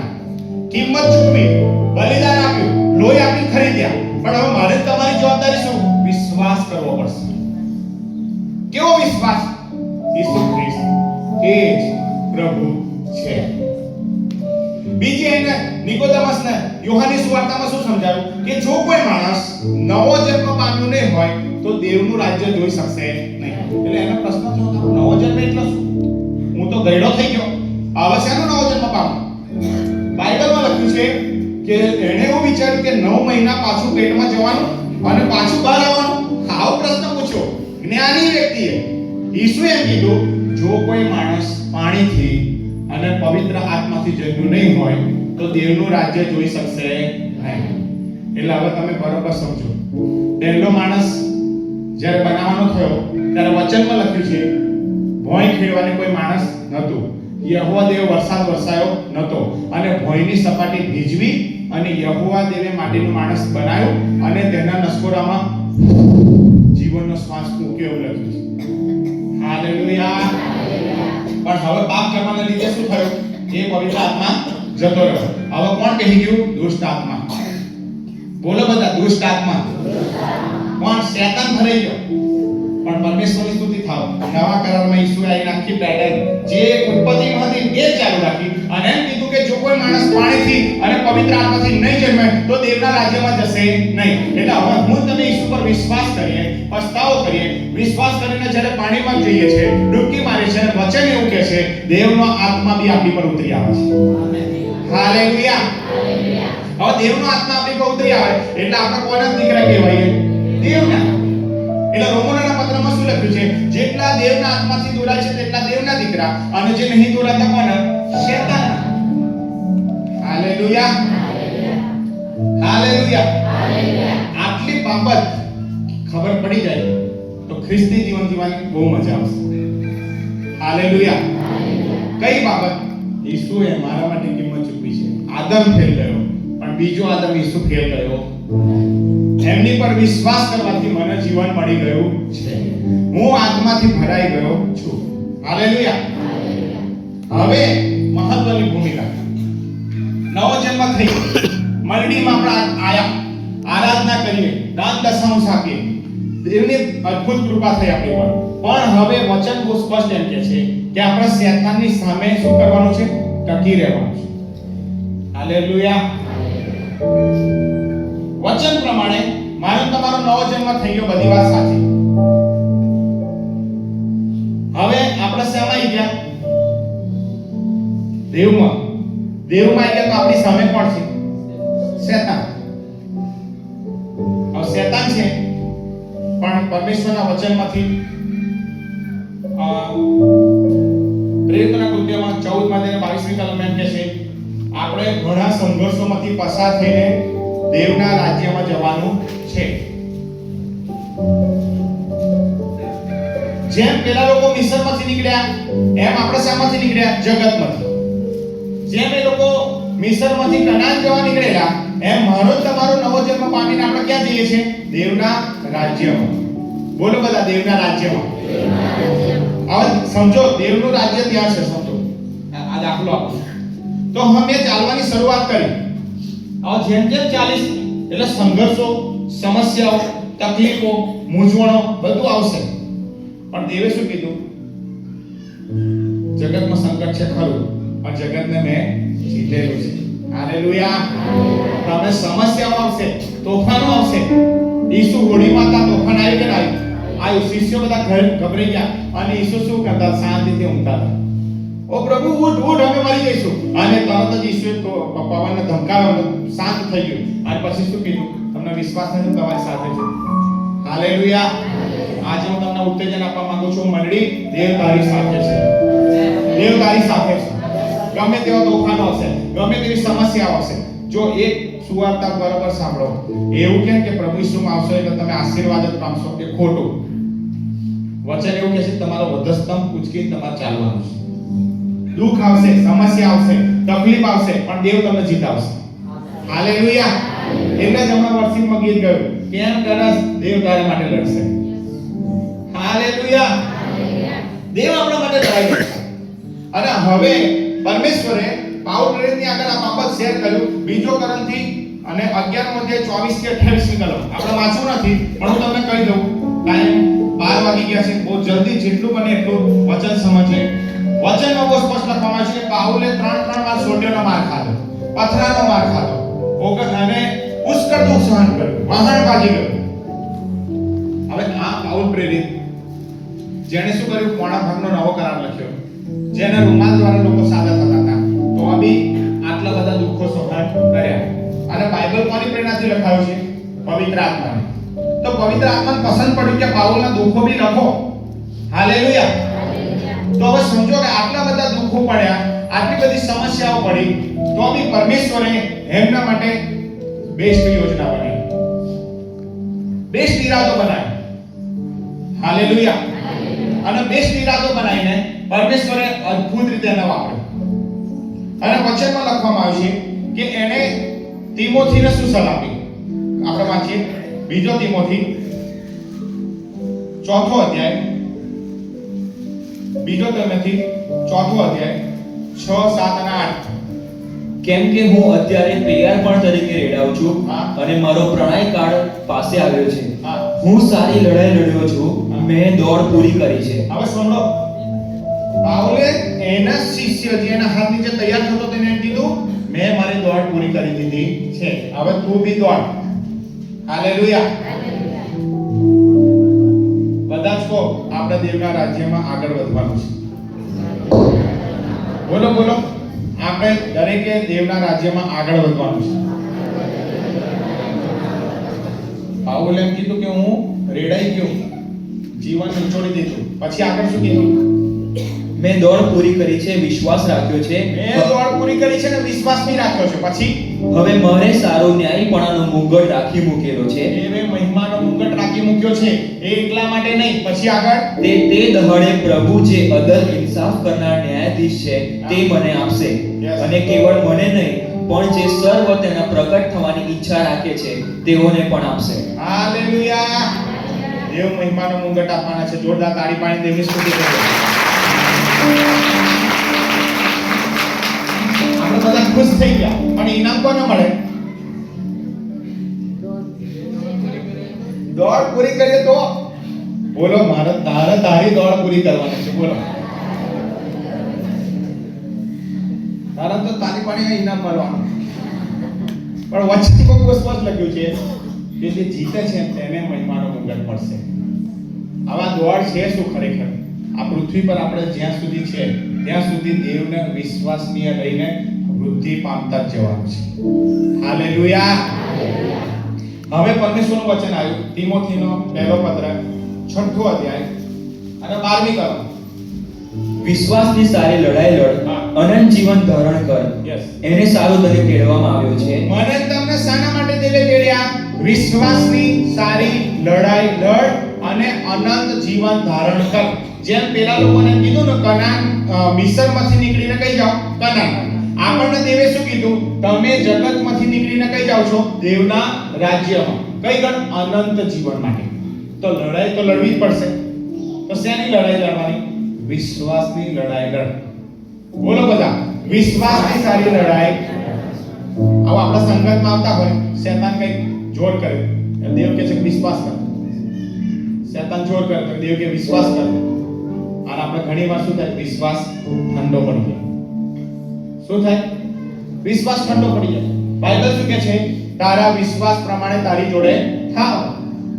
કિંમત ચૂકવી, બલિદાન આપ્યું, લોહી આપી ખરીદ્યા. પણ હવે મારે તમારી જવાબદારી શું? વિશ્વાસ કરવો પડશે. કેવો વિશ્વાસ? ઈસુ ખ્રિસ્ત એ જ પ્રભુ છે. બીજી એને નિકોદેમસને યોહાનની સુવાર્તામાં શું સમજાવ્યું કે જો કોઈ માણસ નવો જન્મ પામ્યો નહીં હોય તો દેવનું રાજ્ય જોઈ શકશે નહીં. એટલે એનો પ્રશ્ન થયો નવો જન્મ એટલે શું? હું તો ગયડો થઈ ગયો, હવે શેનો નવો જન્મ પામ્યો? બાઇબલમાં લખ્યું છે કે એણે એવું વિચાર્યું કે 9 મહિના પાછું પેટમાં જવાનું અને પાછું બહાર આવવાનું. આવો પ્રશ્ન પૂછ્યો જ્ઞાની વ્યક્તિએ. ઈસુએ એમ કીધું, જો કોઈ માણસ પાણીથી અને પવિત્ર આત્માથી જન્મ્યું નહીં હોય તો દેવનું રાજ્ય જોઈ શકશે નહીં. એટલે હવે તમે બરોબર સમજો. પહેલો માણસ જ્યારે બનાવવાનો થયો ત્યારે વચનમાં લખ્યું છે ભોંય ખેડવાની કોઈ માણસ નહોતું. યહોવા દેવે વરસાદ વરસાયો નહોતો અને ભોંયની સપાટી ભીજવી અને યહોવા દેવે માટીનું માણસ બનાવ્યું અને તેના નસકોરામાં જીવનનો શ્વાસ મૂક્યો એવું લખ્યું છે. હાલેલુયા. પણ હવે પાપ કરવાના લીધે શું થયું? એ પવિત્ર આત્મા જતો રહ્યો. હવે કોણ કહી ગયું? દુષ્ટ આત્મા. બોલો બધા, દુષ્ટ આત્મા. કોણ? શેતાન ભરાઈ ગયો. પણ પરમેશ્વરની સ્તુતિ થાવ, નવા કરારમાં ઈસુએ આની આખી પેટર્ન જે ઉત્પત્તિમાં હતી એ ચાલુ રાખી અને એમ કીધું કે જો કોઈ માણસ પાણીથી અને પવિત્ર આત્માથી નહીં જન્મે તો દેવના રાજ્યમાં જશે નહીં. એટલે હવે હું તમે ઈસુ પર વિશ્વાસ કરીએ, પસ્તાવો કરીએ, વિશ્વાસ કરીને જ્યારે પાણીમાં જઈએ છે, ડૂબકી મારી છે અને વચન એવું કહે છે દેવનો આત્મા બી આપણી પર ઉતરી આવે છે. હાલેલુયા. હવે દેવનો આત્મા આપણી પર ઉતરી આવે એટલે આપણે કોના દીકરા કહેવાય? દેવના. એટલે રોમનોના પત્રમાં શું લખ્યું છે? જેટલા દેવના આત્માથી દોરાય છે તેટલા દેવના દીકરા અને જે નહીં દોરાતા કોના? શેતાનના. હાલેલુયા. હાલેલુયા. આટલી બાબત ખબર પડી જાય તો ખ્રિસ્તી જીવન જીવવાની બહુ મજા આવશે. હાલેલુયા. કઈ બાબત? ઈસુએ મારા માટે કિંમત ચૂકવી છે. આદમ ફેલ ગયો પણ બીજો આદમ ઈસુ ફેલ ગયો. એમની પર વિશ્વાસ કરવાથી મને જીવન મળી ગયું છે. હું આત્માથી ભરાઈ ગયો છું. હાલેલુયા. હવે મહત્વની ભૂમિકા. નવો જન્મ થઈ મંડળીમાં આપણે આયા, આરાધના કરીએ, દાન દશાંશ આપીએ, દેવની અદ્ભુત કૃપા થઈ આપણી પર. પણ હવે વચન બહુ સ્પષ્ટ એમ કહે છે કે આપણે શેતાનની સામે શું કરવાનું છે? ટકી રહેવાનું છે. હાલેલુયા. વચન પ્રમાણે મારો તમારો નવો જન્મ થઈ ગયો, બધી વાત સાચી. હવે આપણે શેમાં આવી ગયા? દેવમાં. દેવમાં આવી ગયા તો આપણી સામે કોણ છે? શેતાન. હવે શેતાન છે પણ પરમેશ્વરના વચનમાંથી પ્રેરિતોના કૃત્યમાં 14 માં 22મી કલમ એમ કહે છે આપણે ઘણા સંઘર્ષોમાંથી પસાર થઈને દેવના રાજ્યમાં જવાનું છે. જેમ પેલા લોકો મિસ્રમાંથી નીકળ્યા એમ આપણે શામાંથી નીકળ્યા? જગતમાંથી. જેમ એ લોકો મિસ્રમાંથી કનાન જવા નીકળેલા એમ મારો તમારો નવો જન્મ પામીને આપણે ક્યાં જઈએ છીએ? દેવના રાજ્યમાં. બોલો બધા, દેવના રાજ્યમાં. હવે સમજો દેવનું રાજ્ય ત્યાં છે. સમજો આ દાખલો આપો. તો અમે ચાલવાની શરૂઆત કરી. હવે જેમ જેમ ચાલીશ એટલે સંઘર્ષો, સમસ્યાઓ, તકલીફો, મૂંઝવણો બધું આવશે. પણ દેવે શું કીધું? જગતમાં સંકટ છે ખરું પણ જગતને મેં જીતેલું છે. હાલેલુયા. તમે સમસ્યાઓ આવશે, તોફાનો આવશે. ઈસુ હોળી માતા તોફાન આવ્યું કે ના આવ્યું? શિષ્યો બધા ગભરાઈ ગયા અને ઈસુ શું કરતા? શાંતિથી ઊંઘતા હતા. ઓ પ્રભુ ઉઠ ઉઠ, અમે મરી જઈશું. અને તરત જ ઈસુએ તો પવનને ધમકાવ્યો, શાંત થઈ ગયું. અને પછી શું કીધું? તમને વિશ્વાસ નથી તમારી સાથે છે. હાલેલુયા. આજે હું તમને ઉત્તેજન આપવા માંગુ છું મંડળી, દેવ તારી સાથે છે. દેવ તારી સાથે છે. ગમે તેવા તોફાનો હશે, ગમે તેવી સમસ્યાઓ હશે, જો એક સુવાર્તા બરાબર સાંભળો. એવું કેમ કે પ્રભુ ઈસુમાં આવશો એટલે તમે આશીર્વાદ જ પામશો કે ખોટું? વચન એવું કહે છે તમારો વધસ્તંભ ઉચકીને તમારે ચાલવાનું છે. દુઃખ આવશે, સમસ્યા આવશે, તકલીફ આવશે પણ દેવ તમને જીતાવશે. હાલેલુયા. એટલે જ હમણાં વર્ષિંગમાં ગીત ગયું, કેમ કરસ દેવ તારા માટે લડશે. હાલેલુયા. દેવ આપણા માટે લડાઈ કરશે. અને હવે પરમેશ્વરે પાઉલ પ્રેરિતની આગળ આ બાબત શેર કર્યું. બીજો કરંથી અને 11 અધ્યાય 24 થી 28મી કલમ. આપણે વાંચવું નથી પણ હું તમને કહી દઉં, ટાઈમ 12 વાગી ગયા છે. બહુ જલ્દી જેટલું બને એટલું વચન સમજીએ. વચનમાં બહુ સ્પષ્ટ લખવામાં આવ્યું છે કે પાઉલે 3 વાર સોટ્યોનો માર ખાધો, પથરાનો માર ખાધો, અને પુષ્કળ દુઃખ સહન કર્યું, વહાણ ભાગી ગયું. હવે આ પાઉલ પ્રેરિત જેણે શું કર્યું? પોણા ભાગનો નવો કરાર લખ્યો. જેના રૂમાલ દ્વારા લોકો સાજા થતા હતા, તો બી આટલા બધા દુઃખો સહન કર્યા. અને બાઇબલ કોની પ્રેરણાથી લખાયું છે? પવિત્ર આત્માની. તો પવિત્ર આત્માને પસંદ પડ્યું કે પાઉલના દુઃખો બી લખો. હાલેલુયા. તો હવે સમજો કે આટલા બધા દુઃખો પડ્યા, આટલી બધી સમસ્યાઓ પડી, તો બી પરમેશ્વરે એમના માટે બેસ્ટ યોજના બનાવી, બેસ્ટ ઈરાદો બનાવ્યો. હાલેલુયા. અને બેસ્ટ ઈરાદો બનાવીને પરમેશ્વરે અદ્ભુત રીતે એને વાપર્યો. અને વચનમાં લખવામાં આવ્યું છે કે એને તિમોથીને શું સલાહ આપી? આપણે વાંચીએ બીજો તિમોથી 4થો અધ્યાય, બીજો તિમોથી 4થો અધ્યાય 6, 7 અને 8. કેમ કે હું અત્યારે પ્રેયાર્પણ તરીકે રેડાઉં છું અને મારો પ્રણય કાળ પાસે આવ્યો છે. હું સારી લડાઈ લડ્યો છું, મેં દોડ પૂરી કરી છે. હવે સાંભળો, પાઉલે એના શિષ્ય જે એના હાથ નીચે તૈયાર થતો તેને એમ કીધું, મેં મારી દોડ પૂરી કરી દીધી છે, હવે તું બી દોડ. હાલેલુયા. બધા જ કહો, આપણે દેવના રાજ્યમાં આગળ વધવાનું છે. બોલો બોલો, આપણે દરેકે દેવના રાજ્યમાં આગળ વધવાનું છે. પાઉલે એમ કીધું કે હું રેડાઈ ગયો, જીવન નિચોડી દીધું. પછી આગળ શું કીધું? મેં દોડ પૂરી કરી છે, વિશ્વાસ રાખ્યો છે. મેં દોડ પૂરી કરી છે ને વિશ્વાસ નહીં રાખ્યો છે. પછી હવે મારે સારો ન્યાયીપણાનો મુગટ રાખી મૂકેલો છે. એને મહિમાનો મુગટ રાખી મૂક્યો છે, એ એકલા માટે નહીં. પછી આગળ તે દહાડે પ્રભુ જે અદલ ઇન્સાફ કરનાર ન્યાયાધીશ છે તે મને આપશે. અને કેવળ મને નહીં પણ જે સર્વ તેના પ્રગટ થવાની ઈચ્છા રાખે છે તેઓને પણ આપશે. હાલેલુયા. દેવ મહિમાનો મુગટ આપવાના છે. જોરદાર તાળી પાડી દેવની સ્તુતિ કરો. આપણે બધા ખુશ થઈ ગયા, પણ ઇનામ કોને મળે? દોડ પૂરી કરીએ તો બોલો, મારે તારી દોડ પૂરી કરવાની છે. બોલો, તારા તો તારી પાણી ઇનામ મળવાનું. પણ વચનમાં બહુ સ્પષ્ટ લખ્યું છે કે જે જીતે છે તેને મહિમાનો મુગટ મળશે. આવા દોડ છે શું ખરેખર? આ પૃથ્વી પર આપણે જ્યાં સુધી છે ત્યાં સુધી દેવને વિશ્વાસનીય લઈને વૃદ્ધિ પામતા જ જવાનું છે. હાલેલુયા. હવે પરમેશ્વરનું વચન આવ્યું, તિમોથીનો પહેલો પત્ર 6થો અધ્યાય અને 12મી કલમ. વિશ્વાસની સારી લડાઈ લડ, અનંત જીવન ધારણ કર. એને સારું તને કેળવવામાં આવ્યો છે. મને તમને શાના માટે દેવે કેળ્યા? વિશ્વાસની સારી લડાઈ લડ અને અનંત જીવન ધારણ કર. જેમ પેલા લોકોને કીધું ને, કનાન મિસરમાંથી નીકળીને કઈ જાઓ? કનાન. આપણને દેવે શું કીધું? તમે જગતમાંથી નીકળીને કઈ જાઓ છો? દેવના રાજ્યમાં. કઈ ગણ? અનંત જીવન માટે. તો લડાઈ તો લડવી જ પડશે. તો શેની લડાઈ લડવાની? વિશ્વાસની લડાઈ લડ. બોલો બધા, વિશ્વાસની સારી લડાઈ. આવો આપણા સંગતમાં આવતા હોય, શેતાન કઈ જોર કરે, દેવ કહે છે વિશ્વાસ કર. શેતાન જોર કરે તો દેવ કે વિશ્વાસ કર. અને આપણે ઘણીવાર શું થાય? વિશ્વાસ ઠંડો પડી જાય. શું થાય? વિશ્વાસ ઠંડો પડી જાય. બાઇબલ શું કહે છે? તારા વિશ્વાસ પ્રમાણે તારી જોડે થાવ.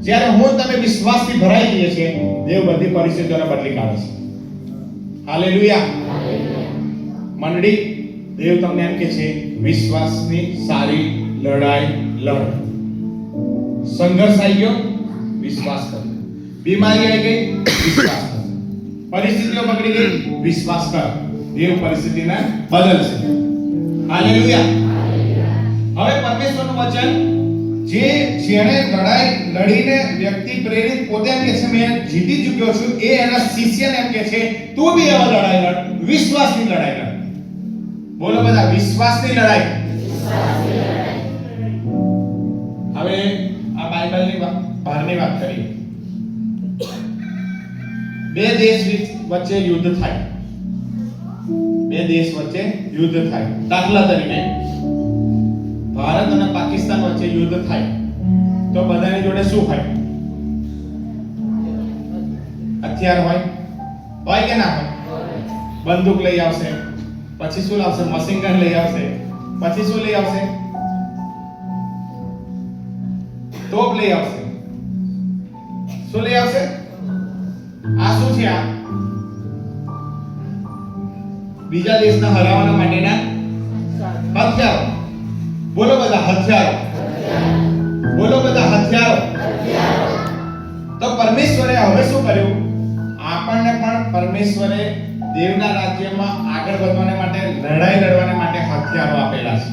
જ્યારે હું તમે વિશ્વાસથી ભરાઈ જઈએ છીએ, દેવ બધી પરિસ્થિતિઓને બદલી કાઢે છે. હાલેલુયા. મંડળી, દેવ તમને એમ કહે છે વિશ્વાસની સારી લડાઈ લડ. સંઘર્ષ આવી ગયો, વિશ્વાસ કર. બીમારી આવી ગઈ, વિશ્વાસ કર. પરિસ્થિતિઓ બગડી ગઈ, વિશ્વાસ કર. દેવ પરિસ્થિતિને બદલશે. હાલેલુયા. હવે પરમેશ્વરનું વચન, જેણે લડાઈ લડીને વ્યક્તિ પ્રેરિત પોતે એમ કહે છે મેં જીતી ચૂક્યો છું, એ એના શિષ્યને એમ કહે છે તું બી હવે લડાઈ લડ, વિશ્વાસની લડાઈ લડ. બોલો બધા, વિશ્વાસની લડાઈ. હવે આ બાઇબલની બહારની વાત કરીએ. બે દેશ વચ્ચે યુદ્ધ થાય. બે દેશ વચ્ચે યુદ્ધ થાય. દાખલા તરીકે ભારત અને પાકિસ્તાન વચ્ચે યુદ્ધ થાય તો બધાની જોડે શું હોય? હથિયાર હોય કે ના હોય? બંદૂક લઈ આવશે, પછી શું લાવશે? મશીન ગન લઈ આવશે, પછી શું લઈ આવશે? તોપ લઈ આવશે. શું લઈ આવશે? આ શું છે? આ બીજા દેશના હરાવવાના માટેના હથિયારો. બોલો બધા હથિયારો. બોલો બધા હથિયારો. તો પરમેશ્વરે હવે શું કર્યું? આપણને પણ પરમેશ્વરે દેવના રાજ્યમાં આગળ વધવાને માટે, લડાઈ લડવાને માટે હથિયારો આપેલા છે.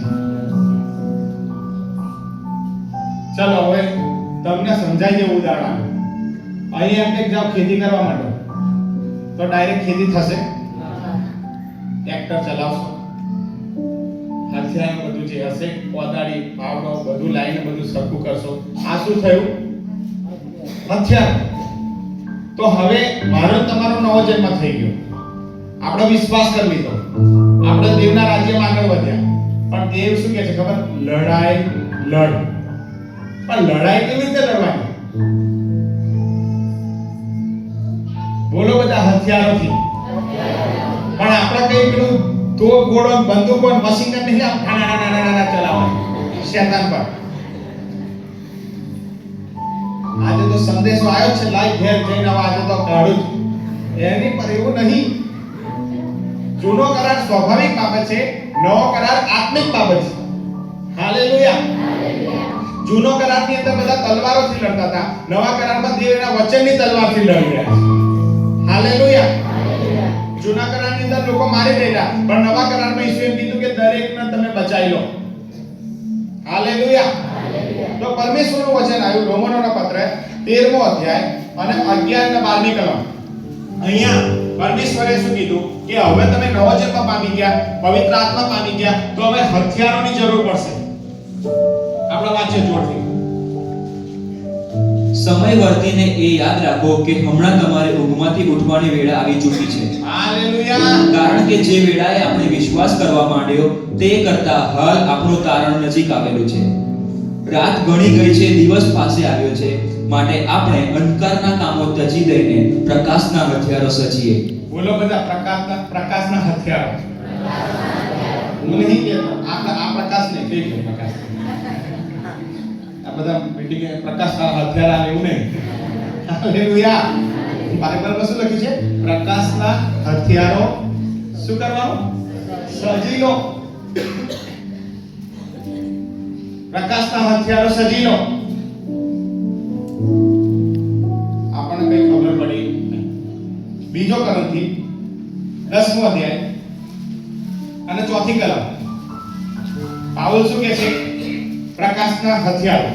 ચલો હવે તમને સમજાય જેવું ઉદાહરણ. અહીં એમ કે જાઓ ખેતી કરવા માંડો તો ડાયરેક્ટ ખેતી થશે? ટ્રેક્ટર ચલાવશો, હથિયાર બધું જે હશે, કોદાળી, પાવડો બધું લાઈને બધું સરખું કરશો. આ શું થયું? હથિયાર. તો હવે મારો તમારો નવો જન્મ થઈ ગયો. આપણો વિશ્વાસ કરી લીધો, આપણે દેવના રાજ્યમાં આગળ વધ્યા. પણ દેવ શું કહે છે ખબર? લડાઈ લડ. પણ લડાઈ કેવી રીતે લડવાની? બોલો બધા હથિયારોથી. પણ આપણે કઈ પેલું તો ઘોડો, બંદૂકો, મશીન ગન નહીં ના ચલાવવાની શેતાન પર. આજે તો સંદેશો આવ્યો છે, લાઈવ ઘેર જઈને આજે તો કાઢું છું. એની પર એવું નહીં. જૂનો કરાર સ્વાભાવિક બાબત છે, નવો કરાર આત્મિક બાબત છે. હાલેલુયા. જૂનો કરારની અંદર બધા તલવારોથી લડતા હતા, નવા કરારમાં દેવના વચનની તલવારથી લડી રહ્યા છે. હાલેલુયા. જૂના કરારની અંદર લોકો મારી દેતા, પણ નવા કરારમાં ઈશ્વરે કીધું કે દરેકને તમે બચાવી લો. હાલેલુયા. તો પરમેશ્વરનું વચન આવ્યું રોમનોના પત્ર 13મો અધ્યાય અને 11 ને 12મી કલમ. અહીંયા પરમેશ્વરે શું કીધું કે હવે તમે નવો જન્મ પામી ગયા, પવિત્ર આત્મા પામી ગયા, તો હવે હથિયારોની જરૂર પડશે. આપણે વાંચીએ જોડથી. સમય વર્તીને એ યાદ રાખો કે હમણાં તમારે ઊંઘમાંથી ઉઠવાની વેળા આવી ચૂકી છે. હાલેલુયા. કારણ કે જે વેળાએ આપણે વિશ્વાસ કરવા માંડ્યો તે કરતા હાલ આપણું તારણ નજીક આવેલું છે. રાત ઘણી ગઈ છે, દિવસ પાસે આવ્યો છે. માટે આપણે અંધકારના કામો ત્યજી દઈને પ્રકાશના હથિયારો સજીએ. બોલો બધા પ્રકાશના હથિયારો. હું નહીં કહેતો આ પ્રકાશ નહીં, કઈ છે પ્રકાશ? આ બધા મીટિંગ પ્રકાશના હથિયાર આવે એવું નહીં. હાલેલુયા. બાઇબલમાં શું લખ્યું છે? પ્રકાશના હથિયારો શું કરવાનું? સજી લો. પ્રકાશના હથિયારો સજી લો. આપણને કઈ ખબર પડી નહીં. બીજો કરંથી 10મો અધ્યાય અને 4થી કલમ. પાઉલ શું કહે છે? પ્રકાશના હથિયારો.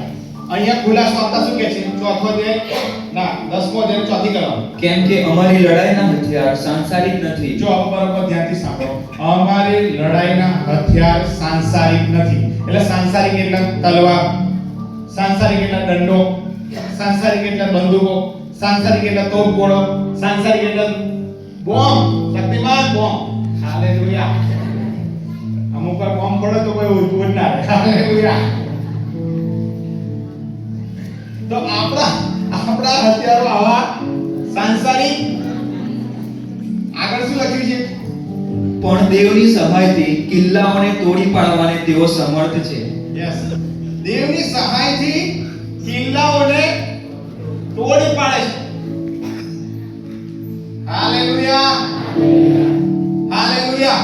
અહીંયા ખુલાસો આપતા શું કહે છે? 4થો અધ્યાય ના 10મો અધ્યાય 4થી કલમ. કેમ કે અમારી લડાઈના હથિયાર સાંસારિક નથી. જો બરાબર ધ્યાનથી સાંભળો. અમારી લડાઈના હથિયાર સાંસારિક નથી. એટલે સાંસારિક એટલે તલવાર, સાંસારિક એટલે દંડો, સાંસારિક એટલે બંદૂકો, સાંસારિક એટલે તોપગોળો, સાંસારિક એટલે બોમ્બ, શક્તિમાન બોમ્બ. હાલેલુયા. અમુક પર બોમ્બ પડે તો કોઈ ઉઠવું જ ના રહે. હાલેલુયા. તો આપણા હથિયારો આવા સાંસારિક. આગળ શું લખ્યું છે? પણ દેવની સહાયથી કિલ્લાઓને તોડી પાડવાને તેઓ સમર્થ છે. યસ. દેવની સહાયથી કિલ્લાઓને તોડી પાડે છે. હાલેલુયા. હાલેલુયા.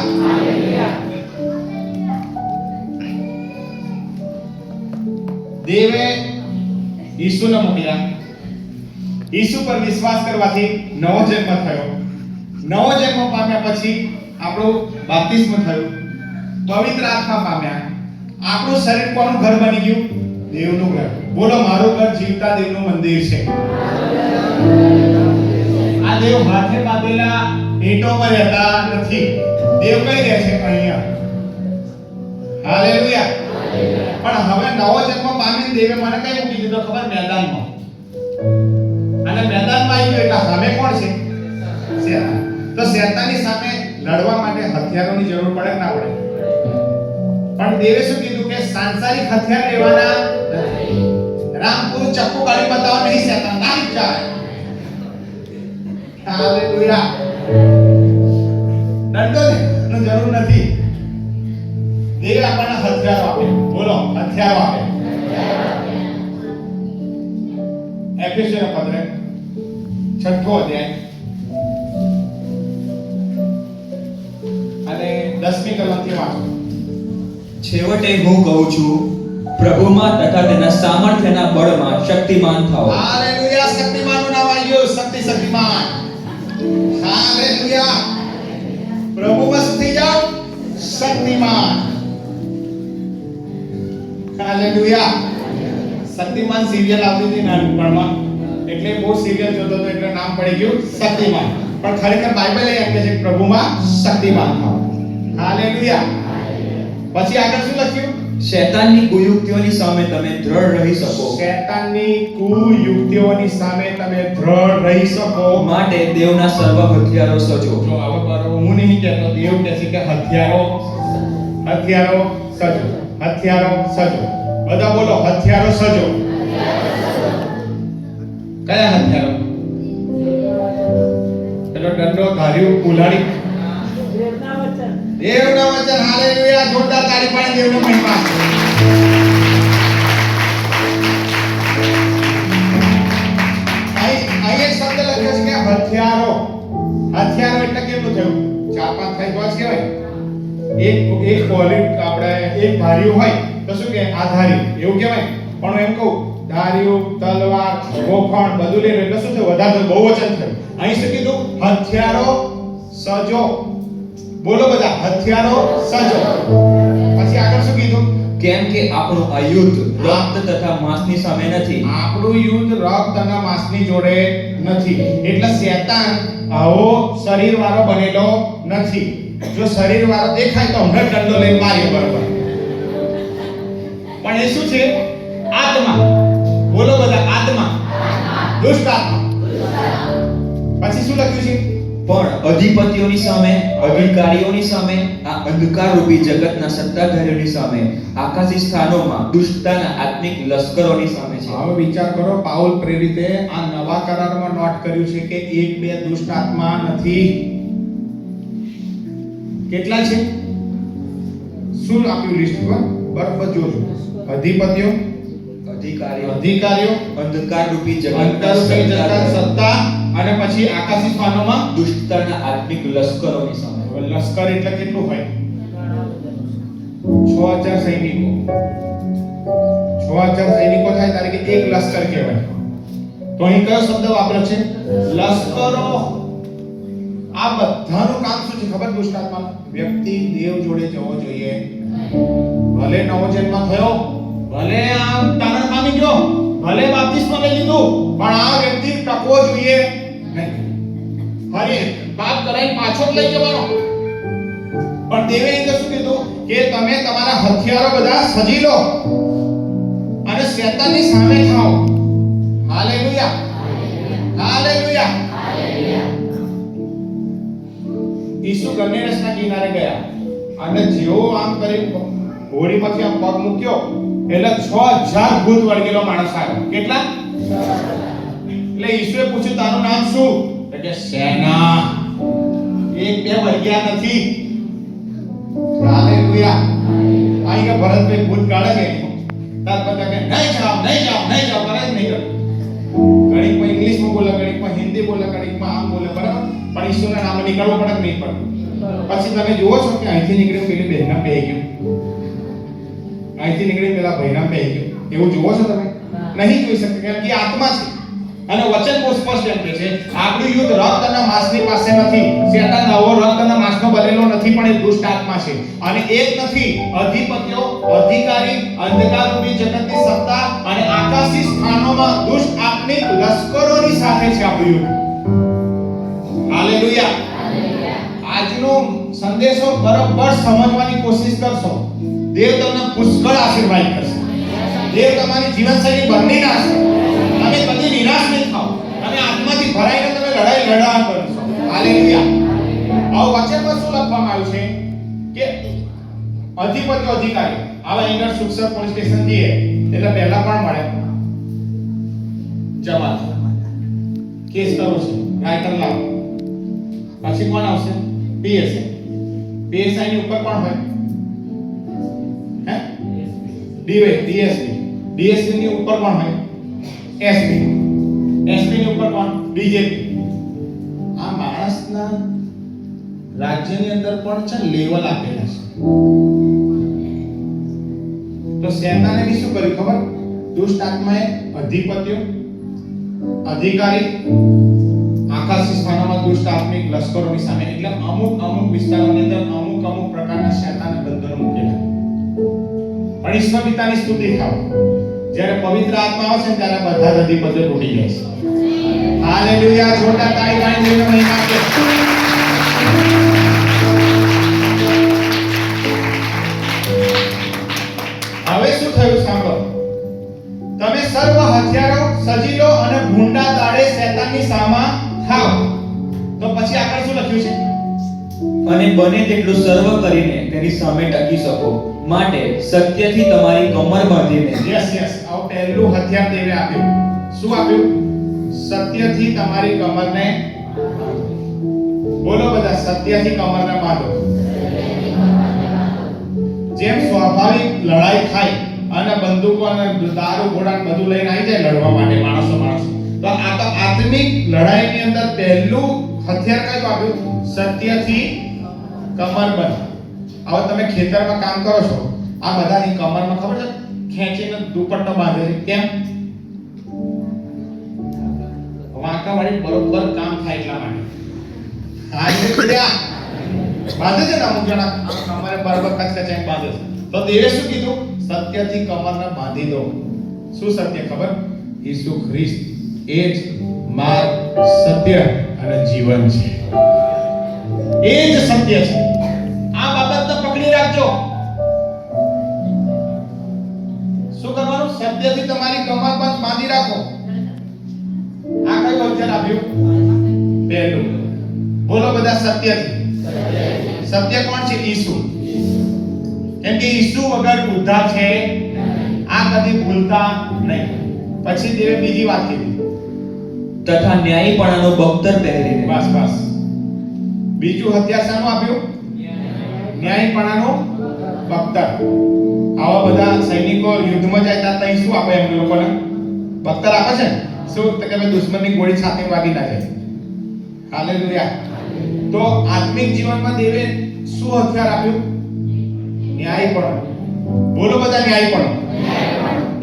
દેવે ઈસુને મોકલ્યા. ઈસુ પર વિશ્વાસ કરવાથી નવો જન્મ થયો. નવો જન્મ પામ્યા પછી આપણું બાપ્તિસ્મ થયું, પવિત્ર આત્મા પામ્યા. આપણું શરીર કોનું ઘર બની ગયું? દેવનું ઘર. બોલો મારું ઘર જીવતા દેવનું મંદિર છે. આ દેવ હાથે બાંધેલા ઈંટોમાં રહેતા નથી. દેવ કઈ રહે છે? અહીંયા. હાલેલુયા. પણ હવે નવો જન્મ પામીને દેવે મને કઈ મૂકી દીધો ખબર? મેદાનમાં. અને મેદાનમાં આવી ગયો એટલે સામે કોણ છે? શેતાન. તો શેતાનની સામે લડવા માટે હથિયારોની જરૂર પડે કે ના પડે? પણ દેવે શું કીધું કે સાંસારિક હથિયાર લેવાના નથી. રામપુર ચપ્પુ કાઢી બતાવો નહીં, શેતાન નાઈ જાય. હાલેલુયા. દંડોની જરૂર નથી. દેવ આપણને હથિયારો આપે. બોલો હથિયારો આપે. એફેસીયન પત્ર 6થો અધ્યાય 10મી કલમથી વાંચો. છેવટે હું કહું છું, પ્રભુમાં તથા તેના સામર્થ્યના બળમાં શક્તિમાન થાઓ. હાલેલુયા. શક્તિમાનનું નામ આવ્યું. શક્તિમાન. હાલેલુયા. પ્રભુમાં શું થઈ જાઓ? શક્તિમાન. હાલેલુયા. શક્તિમાન સિરિયલ આવતી હતી નાનપણમાં, એટલે બહુ સિરિયલ જોતો હતો એટલે નામ પડી ગયું શક્તિમાન. પણ ખરેખર બાઇબલ એમ કહે છે કે પ્રભુમાં શક્તિમાન થાઓ. હાલેલુયા. પછી આગળ શું લખ્યું? શૈતાનની કુયુક્તિઓની સામે તમે દ્રઢ રહી શકો. શૈતાનની કુયુક્તિઓની સામે તમે દ્રઢ રહી શકો. માટે દેવના સર્વ હથિયારો સજો. જો હવે બરોબર હું નહીં કહેતો, દેવ કહે છે કે હથિયારો સજો. હથિયારો સજો. બધા બોલો હથિયારો સજો. કયા હથિયારો? પેલો દંડો, ધાર્યું, કુલ્હાડી. દેવના વચન. હાલેલુયા. જોરદાર તાળી પાડી દેવનો મહિમા. અહીં એક શબ્દ લખ્યો છે કે હથિયારો. હથિયારો એટલે કેટલું થયું? 4-5 થાય તો જ કહેવાય. એક પોલિટ આપણે એક ધાર્યું હોય તો શું કે આધારી એવું કહેવાય. પણ એમ કહું ધાર્યું, તલવાર, ગોફણ બધું લઈને એટલે શું થયું? વધારે બહુ વચન થયું. અહીં શું કીધું? હથિયારો સજો. બોલો બધા હથિયારો સજો. પછી આગળ શું કીધું? કેમ કે આપણું આ યુદ્ધ રક્ત તથા માંસની સામે નથી. આપણું યુદ્ધ રક્ત અને માંસની જોડે નથી. એટલે શેતાન આવો શરીર વાળો બનેલો નથી. જો શરીર વાળો દેખાય તો હમણાં દંડો લઈને માર્યો બરોબર. પણ એ શું છે? આત્મા. બોલો બધા આત્મા. દુષ્ટ આત્મા. પછી શું લખ્યું છે? પણ અધિપતિઓની સામે, અધિકારીઓની સામે, આ અંધકાર રૂપી જગતના સત્તાધારીઓની સામે, આકાશી સ્થાનોમાં દુષ્ટતાના આત્મિક લશ્કરોની સામે છે. હવે વિચાર કરો, પાઉલ પ્રેરિતે આ નવા કરારમાં નોટ કર્યું છે કે એક બે દુષ્ટ આત્મા નથી. કેટલા છે? શું આપ્યું લિસ્ટ પર? બરાબર જોજો. અધિપતિઓ, અધિકારીઓ, અંધકાર રૂપી અંધકાર રૂપી જગતના સત્તા અને પછી આકાશી સ્થાનોમાં દુષ્ટતાના આત્મિક લશ્કરોની સામે. હવે લશ્કર એટલે કેટલું હોય? 6000 સૈનિકો. 6000 સૈનિકો થાય ત્યારે કે એક લશ્કર કહેવાય. તો અહીં કયો શબ્દ વાપર્યો છે? લશ્કરો. આ બધાનું કામ શું છે ખબર? દુષ્ટાત્માનું. વ્યક્તિ દેવ જોડે જવો જોઈએ. ભલે નવો જન્મ થયો, ભલે આ તારણ પામી ગયો, ભલે બાપ્તિસ્મા લઈ લીધું, પણ આ વ્યક્તિ ટકવો જોઈએ નહીં. ફરી પાપ કરાઈ પાછો લઈ જવાનો. પણ દેવે એ શું કીધું કે તમે તમારા હથિયારો બધા સજી લો અને શેતાનની સામે થાઓ. હાલેલુયા. હાલેલુયા. ઈસુ ગનેરસના કિનારે ગયા અને જેવો આમ કરી હોડી પછી આમ પગ મૂક્યો એટલે 6000 ભૂત વળગેલો માણસ આવ્યો. કેટલા? એટલે ઈસુએ પૂછ્યું તારું નામ શું? તો કે સેના. એક બે વળગ્યા નથી. હાલેલુયા. આઈ કે ભરતભાઈ ભૂત કાઢે કે તાર પતા કે નહીં જાઓ કરે જ નહીં કરે. ઘડીકમાં ઇંગ્લિશમાં બોલે, ઘડીકમાં હિન્દી બોલે, ઘડીકમાં આમ બોલે, બરાબર. પણ ઈસુના નામે નીકળવું પડે કે નહીં પડતું? પછી તમે જુઓ છો કે અહીંથી નીકળીને પેલી બહેનના પે ગયું, અહીંથી નીકળીને પેલા ભાઈના પે ગયું. એવું જુઓ છો તમે? નહીં જોઈ શકતા, કેમ કે આત્મા છે. અને વચન બહુ સ્પષ્ટ એમ કહે છે આપણું યુદ્ધ રક્ત અને માંસની પાસે નથી. શેતાન નવો રક્ત અને માંસનો બનેલો નથી, પણ એ દુષ્ટ આત્મા છે. અને એક નથી, અધિપતિઓ, અધિકારી, અંધકાર રૂપી જગતની સત્તા અને આકાશી સ્થાનોમાં દુષ્ટ આત્મિક લશ્કરોની સાથે છે આપણું યુદ્ધ. હાલેલુયા. આજનો સંદેશો બરાબર સમજવાની કોશિશ કરશો, દેવ તમને પુષ્કળ આશીર્વાદ કરશે. દેવ તમારી જીવનશૈલી બદલી નાખશે. તમે કદી નિરાશ નહીં થાઓ. તમે આત્માથી ભરાઈને તમે લડાઈ લડવા કરશો. હાલેલુયા. આ વચનમાં શું લખવામાં આવ્યું છે કે અધિપતિ અધિકારી આવા ઇન્ટર સુક્ષર પોલીસ સ્ટેશન જઈએ એટલે પહેલા પણ મળે જવાબ કેસ કરો છે રાઇટર લાવો. પછી કોણ આવશે? પીએસઆઈ. પીએસઆઈ ની ઉપર કોણ હોય? હે? ડીએસપી. ડીએસપી ની ઉપર કોણ હોય? એસપી. એસપી ની ઉપર કોણ? ડીજેપી. આ માણસના રાજ્યની અંદર પણ છે લેવલ આપેલા છે. તો શેતાને બી શું કર્યું ખબર? દુષ્ટ આત્માએ અધિપત્યો, અધિકારી, આકાશી સ્થાનોમાં દુષ્ટ આત્મિક લશ્કરોની સામે, એટલે અમુક વિસ્તારોની અંદર અમુક પ્રકારના શેતાને બંધનો મૂકેલા. પણ ઈશ્વર પિતાની સ્તુતિ થાવ, જ્યારે પવિત્ર આત્મા આવે છે ત્યારે બધા જ અધિપત્યો તૂટી જાય છે. હાલેલુયા! જોરદાર તાળી પાડીને મહિમા આપો. હવે શું થયું સાંભળો. તમે સર્વ હથિયારો સજી લો અને ભૂંડા દાડે શેતાનની સામા થાવ. તો પછી આગળ શું લખ્યું છે? અને બને તેટલું સર્વ કરીને તેની સામે ટકી શકો માટે સત્યથી તમારી કમર બાંધીને. યસ આ પહેલું હથિયાર દેવે આપ્યું. શું આપ્યું? સત્યથી તમારી કમરને, બોલો બધા, સત્યથી કમરને બાંધો. જેમ સ્વાભાવિક લડાઈ થાય અને બંદૂકો અને દારૂ ઘોડા બધું લઈને આવી જાય લડવા માટે માણસો, તો આ તો આત્મિક લડાઈની અંદર પહેલું હથિયાર કયું આપ્યું? સત્યથી કમર બંધ. હવે તમે ખેતરમાં કામ કરો છો, આ બધાની કમરમાં ખબર છે ખેંચીને દુપટ્ટો બાંધે છે. કેમ? વાંકાવાળી બરોબર કામ થાય એટલા માટે. આજે પડ્યા બાંધે છે ને અમુક જણા કમરે બરોબર કચકચાઈને બાંધે છે. તો દેવે શું કીધું? સત્યથી કમરને બાંધી દો. શું સત્ય ખબર? ઈસુ ખ્રિસ્ત એ જ માર્ગ, સત્ય અને જીવન છે. એ જ સત્ય છે. આ બાબતને પકડી રાખજો. શું કરવાનું? સત્યથી તમારી કમર પર બાંધી રાખો. આ કયું વચન આપ્યું? પહેલું. બોલો બધા, સત્યથી. સત્ય કોણ છે? ઈસુ. કેમ કે ઈસુ વગર ઉદ્ધાર છે. આ કદી ભૂલતા નહીં. પછી દેવે બીજી વાત કીધી, તથા ન્યાયીપણાનો બખ્તર પહેરીને. બસ બીજું હથિયાર શાનું આપ્યું? ન્યાયીપણાનું બખ્તર. આવા બધા સૈનિકો યુદ્ધમાં જાય ત્યાં શું આપે એમ લોકોને? બખ્તર આપે છે ને. શું? તો કે દુશ્મનની ગોળી છાતી વાગી ના જાય. હાલેલુયા! તો આત્મિક જીવનમાં દેવે શું હથિયાર આપ્યું? ન્યાયીપણું. બોલો બધા, ન્યાયીપણું.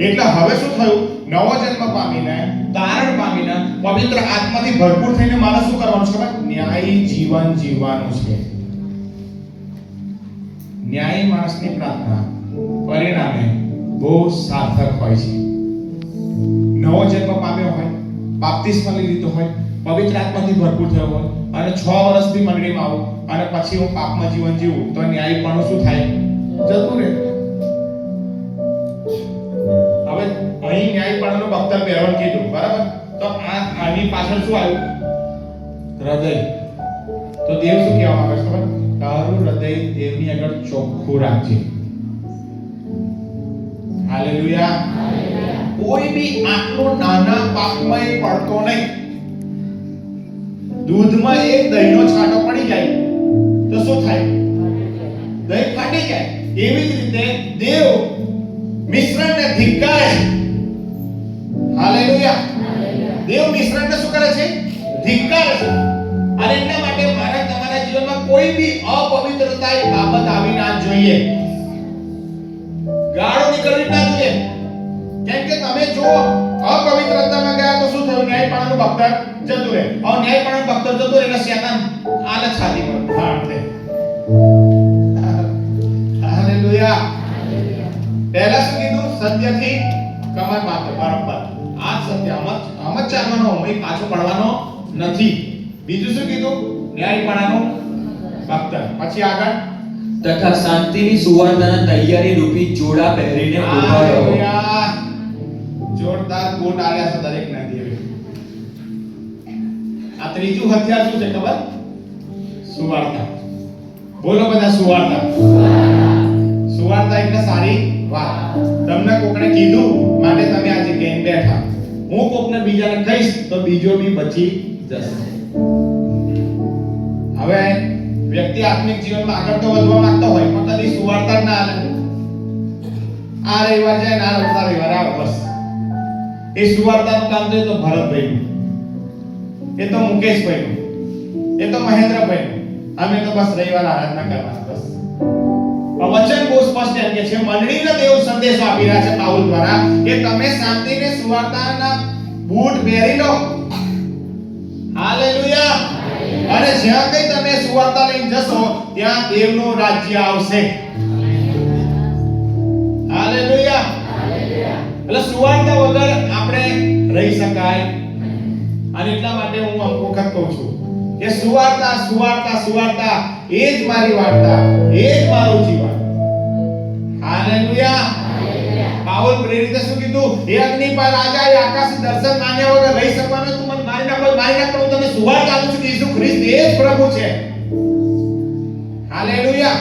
એટલે હવે શું થયું? નવો જન્મ પામીને, તારણ પામીને, પવિત્ર આત્માથી ભરપૂર થઈને મારે શું કરવાનું છે? ન્યાયી જીવન જીવવાનું છે. ન્યાયી માણસની પ્રાર્થના પરિણામે બહુ સાર્થક હોય છે. નવો જન્મ પામ્યો હોય, બાપ્તિસ્મા લઈ લીધો હોય, પવિત્ર આત્માથી ભરપૂર થયો હોય અને 6 વર્ષથી મંડળીમાં આવું અને પછી હું પાપમાં જીવન જીવું, તો ન્યાયીપણું શું થાય? જતું રહે. હવે અહીં ન્યાયીપણું બખ્તર પહેરવાનું કીધું, બરાબર? તો આની પાછળ શું આવ્યું? હૃદય. તો દેવ શું કહેવા માંગે છે ખબર? તારું હૃદય દેવની આગળ ચોખ્ખું રાખજે. હાલેલુયા! કોઈ બી આટલો નાના પાપમાં પડતો નહીં. દૂધમાં એક દહીંનો છાંટો પડી જાય તો શું થાય? દહીં ફાટી જાય. એવી જ રીતે દેવ મિશ્રણને ધિક્કારે છે. હાલેલુયા! દેવ મિશ્રણને શું કરે છે? ધિક્કારે છે. અને એટલા માટે મારા તમારા જીવનમાં કોઈ બી અપવિત્રતા બાબત આવી ના જોઈએ. ગાળો નીકળવી ના જોઈએ. કેમ કે તમે જો અપવિત્રતામાં ગયા તો શું થયું? ન્યાયપણાનું બખ્તર જતું રહે. હવે ન્યાયપણાનું બખ્તર જતું રહે એટલે શેતાન આલત છાતી પર ધાડ દે. હાલેલુયા! પહેલા શું કીધું? સત્યથી કમર બાંધો. બરાબર. આ સત્ય આમ જ ચાલવાનો, અહીં પાછો પડવાનો નથી. બીજું શું કીધું? ન્યાયપણાનું બખ્તર. પછી આગળ, તથા શાંતિની સુવાર્તાના તૈયારી રૂપી જોડા પહેરીને ઊભા રહો. હાલેલુયા! જોરદાર કોટ આલ્યા છે દરેક ને દેવે. આ ત્રીજું હથિયાર શું છે ખબર? સુવાર્તા. બોલો બધા, સુવાર્તા. સુવાર્તા એટલે સારી વાત. તમને કોકને કીધું માટે તમે આ જગ્યાએ બેઠા. હું કોકને બીજાને કહીશ તો બીજો બી બચી જશે. હવે વ્યક્તિ આત્મિક જીવનમાં આગળ તો વધવા માંગતો હોય પણ કદી સુવાર્તા ના આલે. આ રવિવાર જાય ના રવિવાર આવે બસ. એ સુવાર્તાનું કામ તો ભરતભાઈનું, એ તો મુકેશભાઈનું, એ તો મહેન્દ્રભાઈનું, અમે તો બસ રવિવાર આરાધના કરવાના બસ. વચન બહુ સ્પષ્ટ એમ કે છે, મંડળીને દેવ સંદેશો આપી રહ્યા છે પાઉલ દ્વારા કે તમે શાંતિને સુવાર્તાના બૂટ પહેરી લો. હાલેલુયા. અને જ્યાં કઈ તમે સુવાર્તા લઈને જશો ત્યાં દેવનું રાજ્ય આવશે. હાલેલુયા. એટલે સુવાર્તા વગર આપણે રહી શકાય. અને એટલા માટે હું અમુક વખત કહું છું કે સુવાર્તા સુવાર્તા સુવાર્તા એ જ મારી વાર્તા, એ જ મારું જીવન. હાલેલુયા. પાઉલ પ્રેરિતે શું કીધું? એ અગ્નિ પર રાજા એ આકાશ દર્શન માન્યા વગર રહી શકવાનો. તું મને મારી નાખો પણ હું તમને સુવાર્તા આપું છું કે ઈસુ ખ્રિસ્ત એ જ પ્રભુ છે. હાલેલુયા.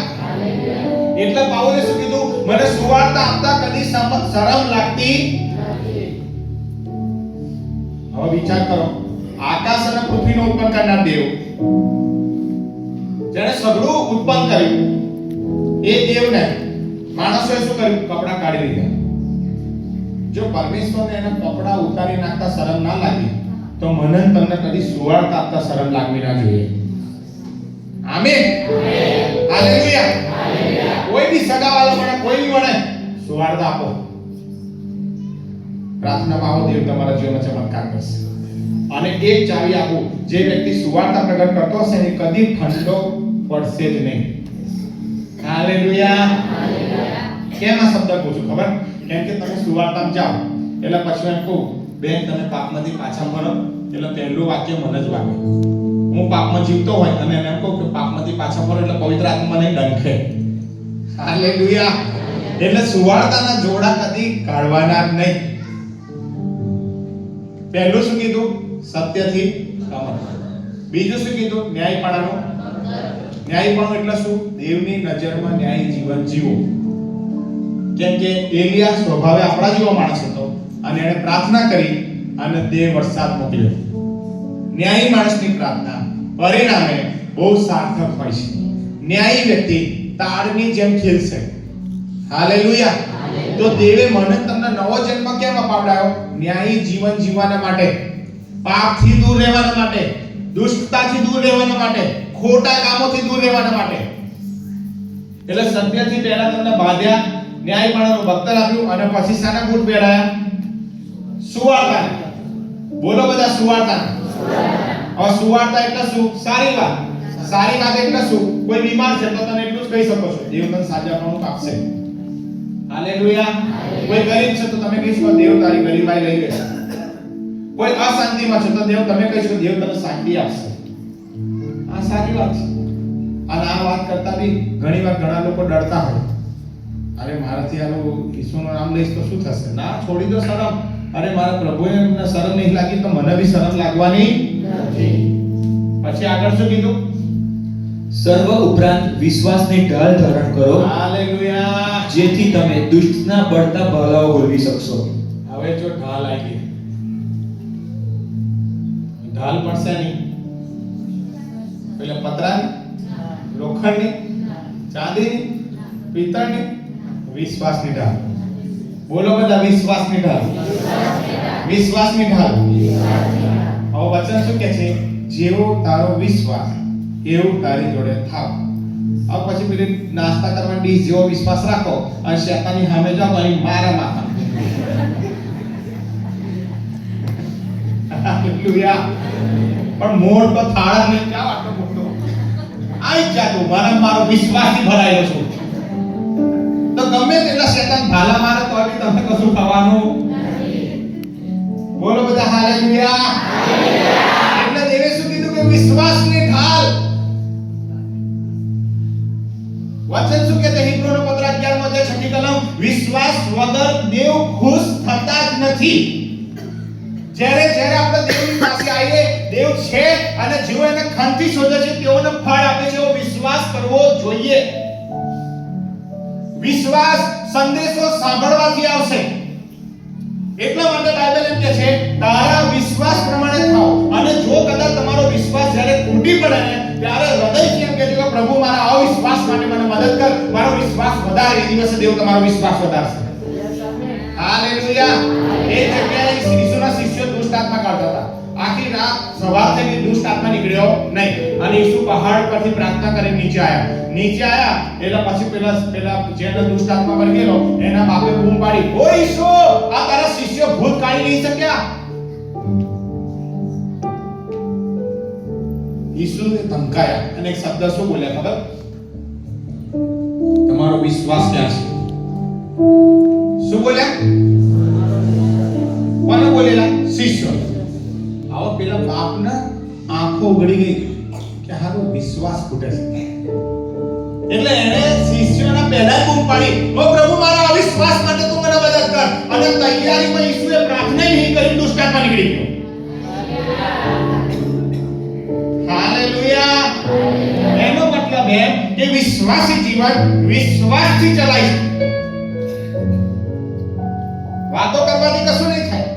એટલે પાઉલે શું કીધું? મને સુવાર્તા આપતા કદી શરમ લાગતી નથી. હવે વિચાર કરો, આકાશ અને પૃથ્વીનો ઉત્પન્ન કરનાર દેવ, જેણે સગળું ઉત્પન્ન કર્યું, એ દેવને માણસોએ શું કર્યું? કપડા કાઢી લીધા. જો પરમેશ્વરને એના કપડા ઉતારી નાખતા શરમ ના લાગી તો મને તમને કદી સુવાર્તા આપતા શરમ લાગવી ના જોઈએ. આમેન. હાલેલુયા. કોઈ બી સગાવાળો મને કોઈ બી મને સુવાર્તા આપો. પ્રાર્થનામાં આવો, દેવ તમારા જીવનમાં ચમત્કાર કરશે. અને એક ચાવી આપું, જે વ્યક્તિ સુવાર્તા પ્રગટ કરતો હશે ને કદી ઠંડો પડશે જ નહીં. હાલેલુયા. કેમ આ શબ્દ કહું છું ખબર? કેમ કે તમે સુવાર્તામાં જાઓ એટલે પછી એમ કહું, બેન તમે પાપમાંથી પાછા ફરો, એટલે પહેલું વાક્ય મને જ વાગે. હું પાપમાં જીવતો હોય અને એમ કહું કે પાપમાંથી પાછા ફરો એટલે પવિત્ર આત્મા મને ડંખે. હાલેલુયા. એટલે સુવાર્તાના જોડા કદી કાઢવાના જ નહીં. પહેલું શું કીધું? સત્યથી કમર. બીજું શું કીધું? ન્યાયપણાનું. ન્યાયપણું એટલે શું? દેવની નજરમાં ન્યાયી જીવન જીવો. કેમ કે એલિયા સ્વભાવે આપણા જેવો માણસ હતો અને એણે પ્રાર્થના કરી અને દેવ વરસાદ મોકલ્યો. ન્યાયી માણસની પ્રાર્થના પરિણામે બહુ સાર્થક હોય છે. ન્યાયી વ્યક્તિ તાડની જેમ ખીલશે. હાલેલુયા. તો દેવે મને તમને નવો જન્મ કેમ અપાવડાયો? ન્યાયી જીવન જીવવાના માટે, પાપથી દૂર રહેવાના માટે, દુષ્ટતાથી દૂર રહેવાના માટે, ખોટા કામોથી દૂર રહેવાના માટે. એટલે સત્યથી પહેલા તમને બાંધ્યા, ન્યાયપણાનું બખ્તર આપ્યું અને પછી શાના બૂટ પહેરાયા? સુવાર્તા. બોલો બધા સુવાર્તા. હવે સુવાર્તા એટલે શું? સારી વાત. સારી વાત એટલે શું? કોઈ બીમાર છે તો તમે એટલું જ કહી શકો છો, દેવ તને સાજાપણું આપશે. હાલેલુયા. કોઈ ગરીબ છે તો તમે કહી શકો, દેવ તારી ગરીબાઈ લઈ લેશે. કોઈ અશાંતિમાં છે તો દેવ તમે કહી શકો, દેવ તને શાંતિ આપશે. આ સારી વાત છે. અને આ વાત કરતા બી ઘણીવાર ઘણા લોકો ડરતા હોય, અરે મારાથી આનું ઈશ્વરનું નામ લઈશ તો શું થશે? ના, છોડી દો શરમ. અરે મારા પ્રભુએ મને શરમ નહીં લાગી તો મને બી શરમ લાગવાની નથી. પછી આગળ શું કીધું? સર્વ ઉપરાંત વિશ્વાસની ઢાલ ધારણ કરો. હાલેલુયા. જેથી તમે દુષ્ટના બળતા ભાલાઓ હોલવી શકશો. હવે જો ઢાલ આવી ગઈ, ઢાલ પડશે નહીં. એટલે પતરાની, લોખંડની, ચાંદીની, પિત્તળની, વિશ્વાસની ઢાલ. બોલો બધા, વિશ્વાસની ઢાલ. વિશ્વાસની ઢાલ. હવે વચન શું કહે છે? જેવો તારો વિશ્વાસ એવું તારી જોડે થાવ. હવે પછી પેલી નાસ્તા કરવાની ડીશ જેવો વિશ્વાસ રાખો અને શેતાનની સામે જાઓ અને મારા માથા. હાલેલુયા. પણ મોટો થાળ ને ક્યાં આટલો મોટો આઈ જા તું, મારો વિશ્વાસથી ભરાયેલો છું. તો ગમે તેટલા શેતાન ભાલા મારે તો બી તમે કશું થવાનું નથી. બોલો બધા હાલેલુયા. એટલે દેવે શું કીધું કે વિશ્વાસની ઢાલ. વચન શું કહે છે? હિબ્રુનો પત્ર 11 માં 6 કલમ, વિશ્વાસ વગર દેવ ખુશ થતા જ નથી. જ્યારે આપણે દેવની પાસે આવીએ, દેવ છે અને જેઓ એને ખંતી શોધે છે તેઓને ફળ આપે છે. એવો વિશ્વાસ કરવો જોઈએ. વિશ્વાસ સંદેશો સાંભળવાથી આવશે. એટલા માટે બાઇબલ એમ કહે છે, તારા વિશ્વાસ પ્રમાણે થાઓ. અને જો કદાચ તમારો વિશ્વાસ જ્યારે તૂટી પડે ને ત્યારે હૃદયથી એમ કહેજો કે પ્રભુ મારા અવિશ્વાસ માટે મને મદદ કર, મારો વિશ્વાસ વધારે. એ દિવસે દેવ તમારો વિશ્વાસ વધારશે. હાલેલુયા. એ જગ્યાએ ઈસુના શિષ્યો દુષ્ટ આત્મા કાઢતા હતા. આખી રાત સવાર થઈ દુષ્ટ આત્મા નીકળ્યો નહીં. અને ઈસુ પહાડ પરથી પ્રાર્થના કરીને નીચે આયા એટલે પછી પેલા જેનો દુષ્ટ આત્મા પર ગયેલો એના બાપે બૂમ પાડી, ઓ ઈસુ, આ તારા શિષ્યો ભૂત કાઢી નહીં શક્યા. ઈસુને ધમકાયા અને એક શબ્દ શું બોલ્યા ખબર? તમારો વિશ્વાસ ક્યાં છે? શું બોલ્યા? કોને બોલેલા? શિષ્યો. આવો પેલા બાપના આંખો ઉઘડી ગઈ કે હારો વિશ્વાસ ખૂટે છે. એટલે એને શિષ્યોના પહેલા બૂમ પાડી, ઓ પ્રભુ, મારા અવિશ્વાસ માટે તું મને મદદ કર. અને તૈયારીમાં ઈસુએ પ્રાર્થના નહીં કરી, દુષ્ટ આત્મા નીકળી ગયો. હાલેલુયા. એનો મતલબ એમ કે વિશ્વાસી જીવન વિશ્વાસથી ચલાય. વાતો કરવાથી કશું નહીં થાય.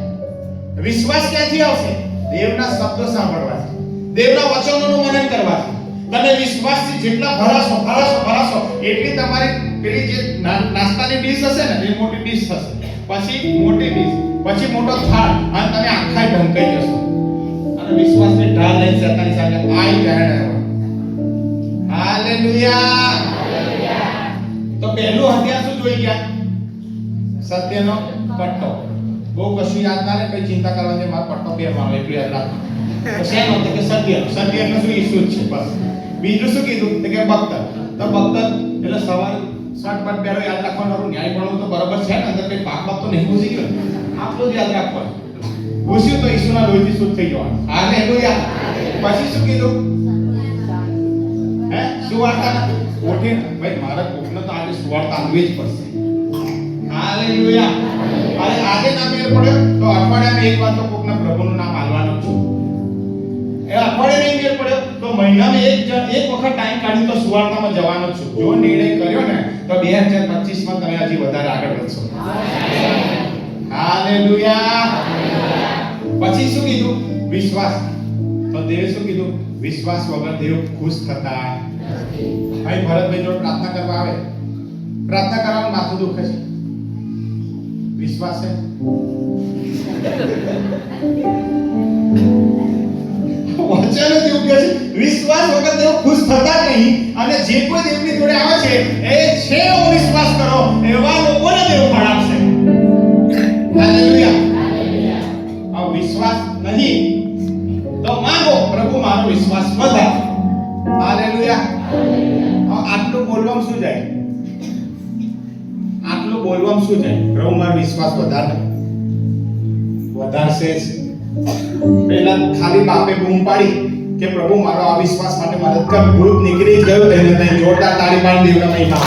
વિશ્વાસ ક્યાંથી આવશે? દેવના શબ્દો સાંભળવાથી, દેવના વચનોનું મનન કરવાથી. તમે વિશ્વાસથી જેટલા ભરાશો એટલી તમારી પેલી જે નાસ્તાની ડીશ હશે ને, એ મોટી ડીશ થશે. પછી મોટી ડીશ, પછી મોટો થાળ, અને તમે આખા ઢંકાઈ જશો. અને વિશ્વાસની ઢાલ લઈને શેતાની સામે આઈ જાય. હાલેલુયા. તો પહેલું હથિયાર શું જોઈ ગયા? સત્યનો પટ્ટો. બહુ કશું યાદ ના રહે, કઈ ચિંતા કરવાની, મારો પટ્ટો પહેરવાનો એટલું યાદ રાખો. તો શેનો? તો કે સત્ય એટલે શું? ઈસુ જ છે, બસ. બીજું શું કીધું? તો કે બખ્તર. તો બખ્તર એટલે સવારે શર્ટ પર પહેરો, યાદ રાખવાનું. ન્યાય ભણવું તો બરાબર છે ને, અંદર કઈ પાપ તો નહીં ઘૂસી ગયો, આટલું જ યાદ રાખવાનું. ઘૂસ્યું તો ઈસુના લોહીથી શુદ્ધ થઈ જવાનું. હાલેલુયા. પછી શું કીધું? સુવાર્તા ઓઠી ભાઈ, મારા કોકને તો આજે સુવાર્તા આનવી જ પડશે. હાલેલુયા. અને આજે ના મેળ પડ્યો તો અઠવાડિયામાં એક વાર તો કોકના પ્રભુનું નામ આલવાનું છું. એ અઠવાડિયે નહીં મેળ પડ્યો તો મહિનામાં એક વખત ટાઈમ કાઢી તો સુવાર્તામાં જવાનો છું. જો નિર્ણય કર્યો ને તો 2025 માં તમે હજી વધારે આગળ વધશો. હાલેલુયા. પછી શું કીધું? વિશ્વાસ. તો દેવે શું કીધું? વિશ્વાસ વગર દેવ ખુશ થતા નથી. અહીં ભરતભાઈ જોડે પ્રાર્થના કરવા આવે, પ્રાર્થના કરવાનું માથું દુખે છે. વિશ્વાસ છે? વચન જ એવું કહે છે, વિશ્વાસ વગર દેવ ખુશ થતા નહીં. અને જે કોઈ દેવની જોડે આવે છે એ છે એવો વિશ્વાસ કરો, એવા લોકોને દેવ ફળ આપશે. હાલેલુયા. આ વિશ્વાસ નહીં તો માંગો, પ્રભુ મારો વિશ્વાસ વધાર. હાલેલુયા. આટલું બોલવામાં શું જાય? આટલું બોલવામાં શું જાય? પ્રભુ મારો વિશ્વાસ વધારશે. પહેલા ખાલી બાપે બૂમ પાડી કે પ્રભુ મારો આ વિશ્વાસ માટે મદદ કર. ભૂત નીકળી ગયો. તેને ત્યાં જોરદાર તાળી પાડી દેવના મહિમા.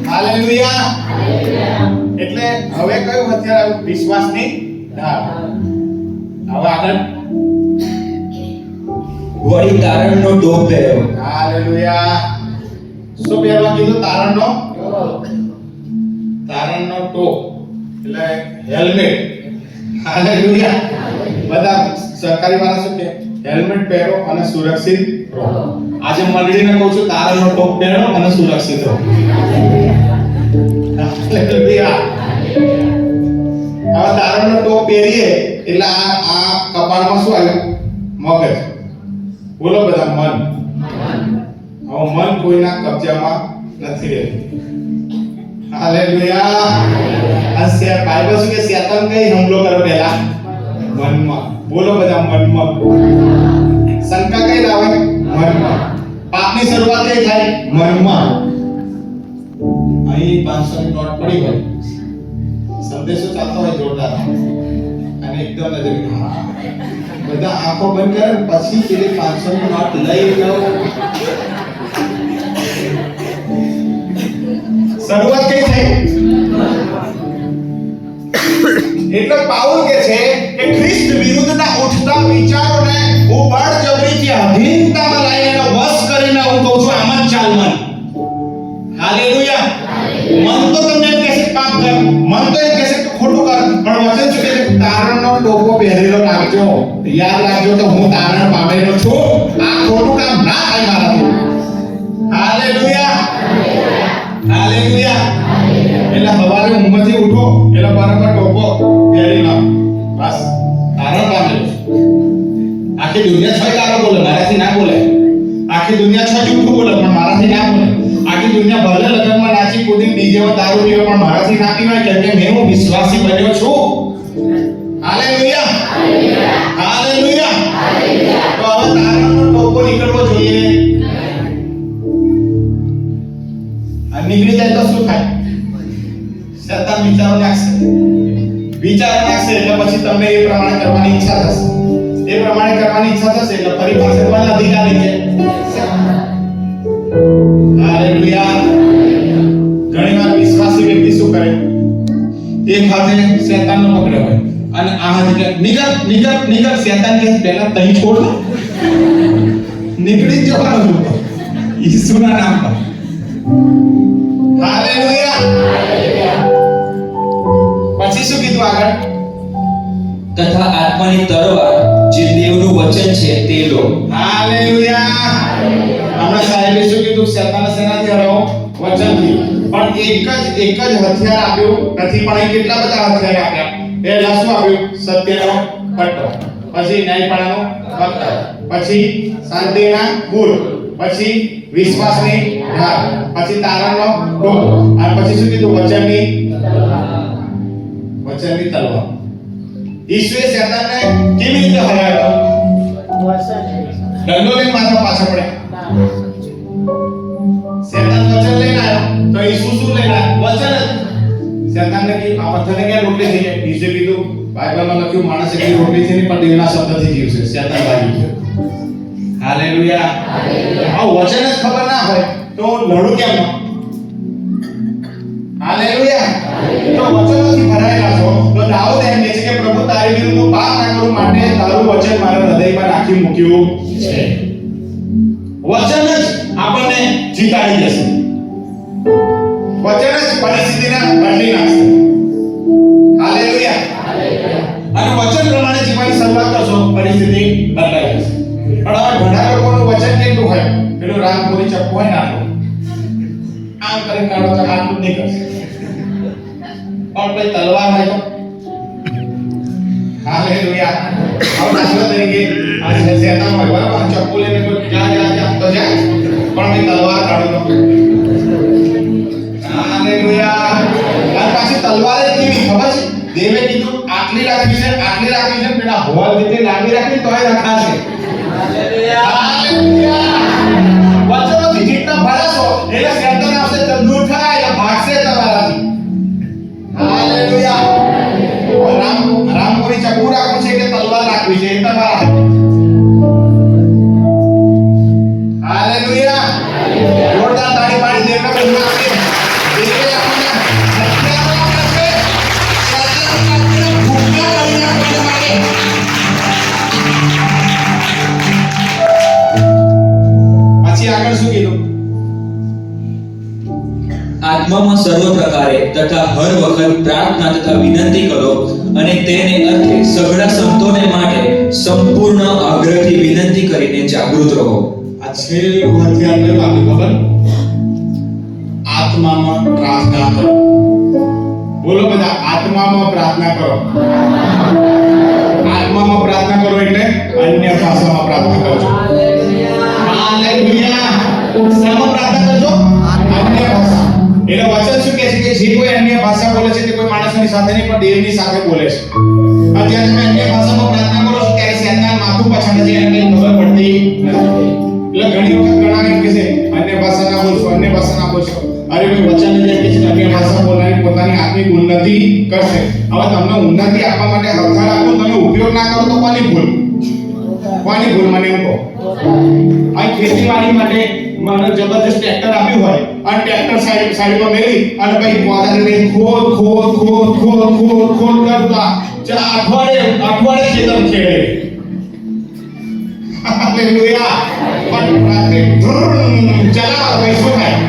હાલેલુયા. એટલે હવે કયું હથિયાર આવ્યું? વિશ્વાસની ઢાલ. હવે આગળ વળી તારણનો ટોપ પહેર્યો. હાલેલુયા. શું પહેરવા કીધું? તારણનો ટોપ એટલે હેલ્મેટ. હાલેલુયા. બધા સરકારી વાળા શું કે હેલ્મેટ પહેરો અને સુરક્ષિત રહો. આજે મંડળીને કહું છું, તારણનો ટોપ પહેરો અને સુરક્ષિત રહો. હાલેલુયા. હવે તારણનો ટોપ પહેરીએ એટલે આ કપાળમાં શું આવ્યું? મગજ. બોલો બધા, મન. હવે મન કોઈના કબજામાં નથી રહેતું. હાલેલુયા. આ બાઇબલ શું કે શેતાન કઈ હુમલો કરે પહેલા? મનમાં. બોલો બધા, મનમાં. શંકા કઈ લાવે? મનમાં. પાપની શરૂઆત કઈ થાય? મનમાં. અહીં 500 ની નોટ પડી હોય, સંદેશો ચાલતો હોય જોરદાર, અને એકદમ નજર બધા આંખો બંધ કરે, પછી પેલી 500 ની નોટ લઈ લો. શરૂઆત કઈ થઈ? એટલે પાઉલ કહે છે કે ખ્રિસ્ત વિરુદ્ધના ઉઠતા વિચારોને હું બળજબરીથી અધીનતામાં લાવીને એનો વશ કરીને હું કહું છું, આમ જ ચાલ મન. હાલેલુયા. મન તો તમને એમ કહેશે પાપ કર, મન તો એમ કહેશે કે ખોટું કર, પણ વચન શું કહે છે? તારણનો ટોપો પહેરેલો રાખજો. યાદ રાખજો કે હું તારણ પામેલો છું. આ ખોટું કામ ના થાય મારાથી. હાલેલુયા. હાલેલુયા. એટલે સવારે ઊંઘમાંથી ઉઠો એટલે બરાબર ટોપો પહેરી લો. બસ તારણ પામેલો છું. આખી દુનિયા છ તારો બોલે, મારાથી ના બોલે. આખી દુનિયા છ જૂઠું બોલે પણ મારાથી ના બોલે. આખી દુનિયા ભલે લગનમાં નાચી કૂદી ડીજેમાં દારૂ પીવે પણ મારાથી ના પીવાય, કેમ કે મેં હું વિશ્વાસી બન્યો છું. Hallelujah, hallelujah. તો હવે તારણનો ટોપો નીકળવો જોઈએ. આ નીકળી જાય તો શું થાય? શેતાન વિચારો નાખશે એટલે પછી તમને એ પ્રમાણે કરવાની ઈચ્છા થશે. એ પ્રમાણે કરવાની ઈચ્છા થશે એટલે ફરી પાસે તમારા અધિકારી છે. હાલેલુયા. ઘણીવાર વિશ્વાસી વ્યક્તિ શું કરે? એક હાથે શેતાનનો પકડ્યો હોય અને આ હાથે કે નીકળ શેતાન કે પહેલા તઈ છોડ દો. નીકળી જ જવાનું ઈસુના નામ પર. હાલેલુયા. પછી શું કીધું આગળ? તથા આત્માની તલવાર જે દેવનું વચન છે તે લો. હાલેલુયા. હમણાં સાહેબે શું કીધું? શેતાને શેનાથી હરાવો? વચનથી. પણ એક જ હથિયાર આપ્યું નથી, પણ અહીં કેટલા બધા હથિયાર આપ્યા. પહેલા શું આપ્યું? સત્યનો પટ્ટો, પછી ન્યાયપણાનો પટ્ટો, પછી શાંતિના બૂટ, પછી વિશ્વાસની ઢાલ, પછી તારણનો ટોપો, અને પછી શું કીધું? વચનની તલવાર. ઈસુએ શેતાનને કેવી રીતે હરાવ્યો? દંડો લઈને માથા પાછા પડ્યા. શેતાન વચન લઈને આવ્યો તો ઈસુ શું લઈને આવ્યો? વચન જ. શેતાનને કીધું આ પથ્થરને ક્યાં રોટલી થઈ જાય? ઈસુએ કીધું બાઇબલમાં લખ્યું માણસ એકલી રોટલીથી નહીં પણ દેવના શબ્દથી જીવશે. શેતાન ભાગી ગયો. હાલેલુયા. આ વચન જ ખબર ના હોય તો લડું કેમ? હાલેલુયા. તો વચનોથી ભરાયેલા છો તો દાઉદ એમ કહે છે કે પ્રભુ તારી વિરુદ્ધ હું પાપ ના કરું માટે તારું વચન મારા હૃદયમાં રાખી મૂક્યું છે. વચન જ આપણને જીતાડી જશે. વચન જ પરિસ્થિતિને બદલી નાખશે. હાલેલુયા. અને વચન પ્રમાણે જીવવાની શરૂઆત કરશો પરિસ્થિતિ બદલાઈ જશે. પણ હવે ઘણા લોકોનું વચન કેટલું હોય? પેલું રામપુરી ચપ્પુ હોય ને આટલું આમ કરીને કાઢો તો આટલું નહીં કરશે. પણ કોઈ તલવાર હોય તો હાલેલુયા. હવે દાખલા તરીકે આ શેતાન હોય બરાબર, ચપ્પુ લઈને કોઈ જા તો જાય, પણ કોઈ તલવાર કાઢો તો હાલેલુયા. અને પાછી તલવાર એ કેવી ખબર છે? દેવે કીધું આટલી રાખવી છે પેલા હોલ રીતે લાંબી રાખવી તોય રખાશે. હાલેલુયા. વચનોથી જેટલા ભરાશો એટલે શેતાન આવશે તો દૂર થાય એટલે ભાગશે તમારાથી. હાલેલુયા. રામપુરી ચપ્પુ રાખવું છે કે તલવાર રાખવી છે એ તમારા હાથે. હાલેલુયા. જોરદાર તાળી પાડી દેવને બધાને આપીએ. દેવે આપણને હથિયારો આપ્યા છે. શેતાનને આપણે ભૂખ્યા કરી નાખવા માટે. પછી આગળ શું કીધું? આત્મામાં સર્વ પ્રકારે તથા હર વખત પ્રાર્થના તથા વિનંતી કરો અને તેને અર્થે સઘળા સંતોને માટે સંપૂર્ણ આગ્રહથી વિનંતી કરીને જાગૃત રહો. આ છેલ્લું હથિયાર કયું આપ્યું ખબર? આત્મામાં પ્રાર્થના કરો. બોલો બધા, આત્મામાં પ્રાર્થના કરો. આત્મામાં પ્રાર્થના કરો એટલે અન્ય ભાષામાં પ્રાર્થના કરજો. હાલેલુયા. શામાં પ્રાર્થના કરજો? અન્ય ભાષા. એટલે વચન શું કહે છે કે જે કોઈ અન્ય ભાષા બોલે છે તે કોઈ માણસની સાથે નહીં પણ દેવની સાથે બોલે છે. અત્યારે તમે અન્ય ભાષામાં પ્રાર્થના કરો છો ત્યારે શેતાન માથું પાછળ છે એને કંઈ ખબર પડતી નથી. એટલે ઘણી વખત ઘણા એમ કહે છે અન્ય ભાષા ના બોલશો, અન્ય ભાષા ના બોલશો. અરે કોઈ વચન જ એમ કહે છે કે અન્ય ભાષા બોલવાની પોતાની આત્મિક ઉન્નતિ કરશે. હવે તમને ઉન્નતિ આપવા માટે હથિયાર આપો તમે ઉપયોગ ના કરો તો કોની ભૂલ? કોની ભૂલ મને એમ કહો. આ ખેતીવાડી માટે મને જબરદસ્ત ટ્રેક્ટર આપ્યું હોય અને ટ્રેક્ટર સાઈડમાં મેલી અને ભાઈ પોતાને ખોદ કરતા અઠવાડિયે ખેતર ખેડે. હાલેલુયા. પણ રાત્રે ચલાવો ભાઈ શું થાય?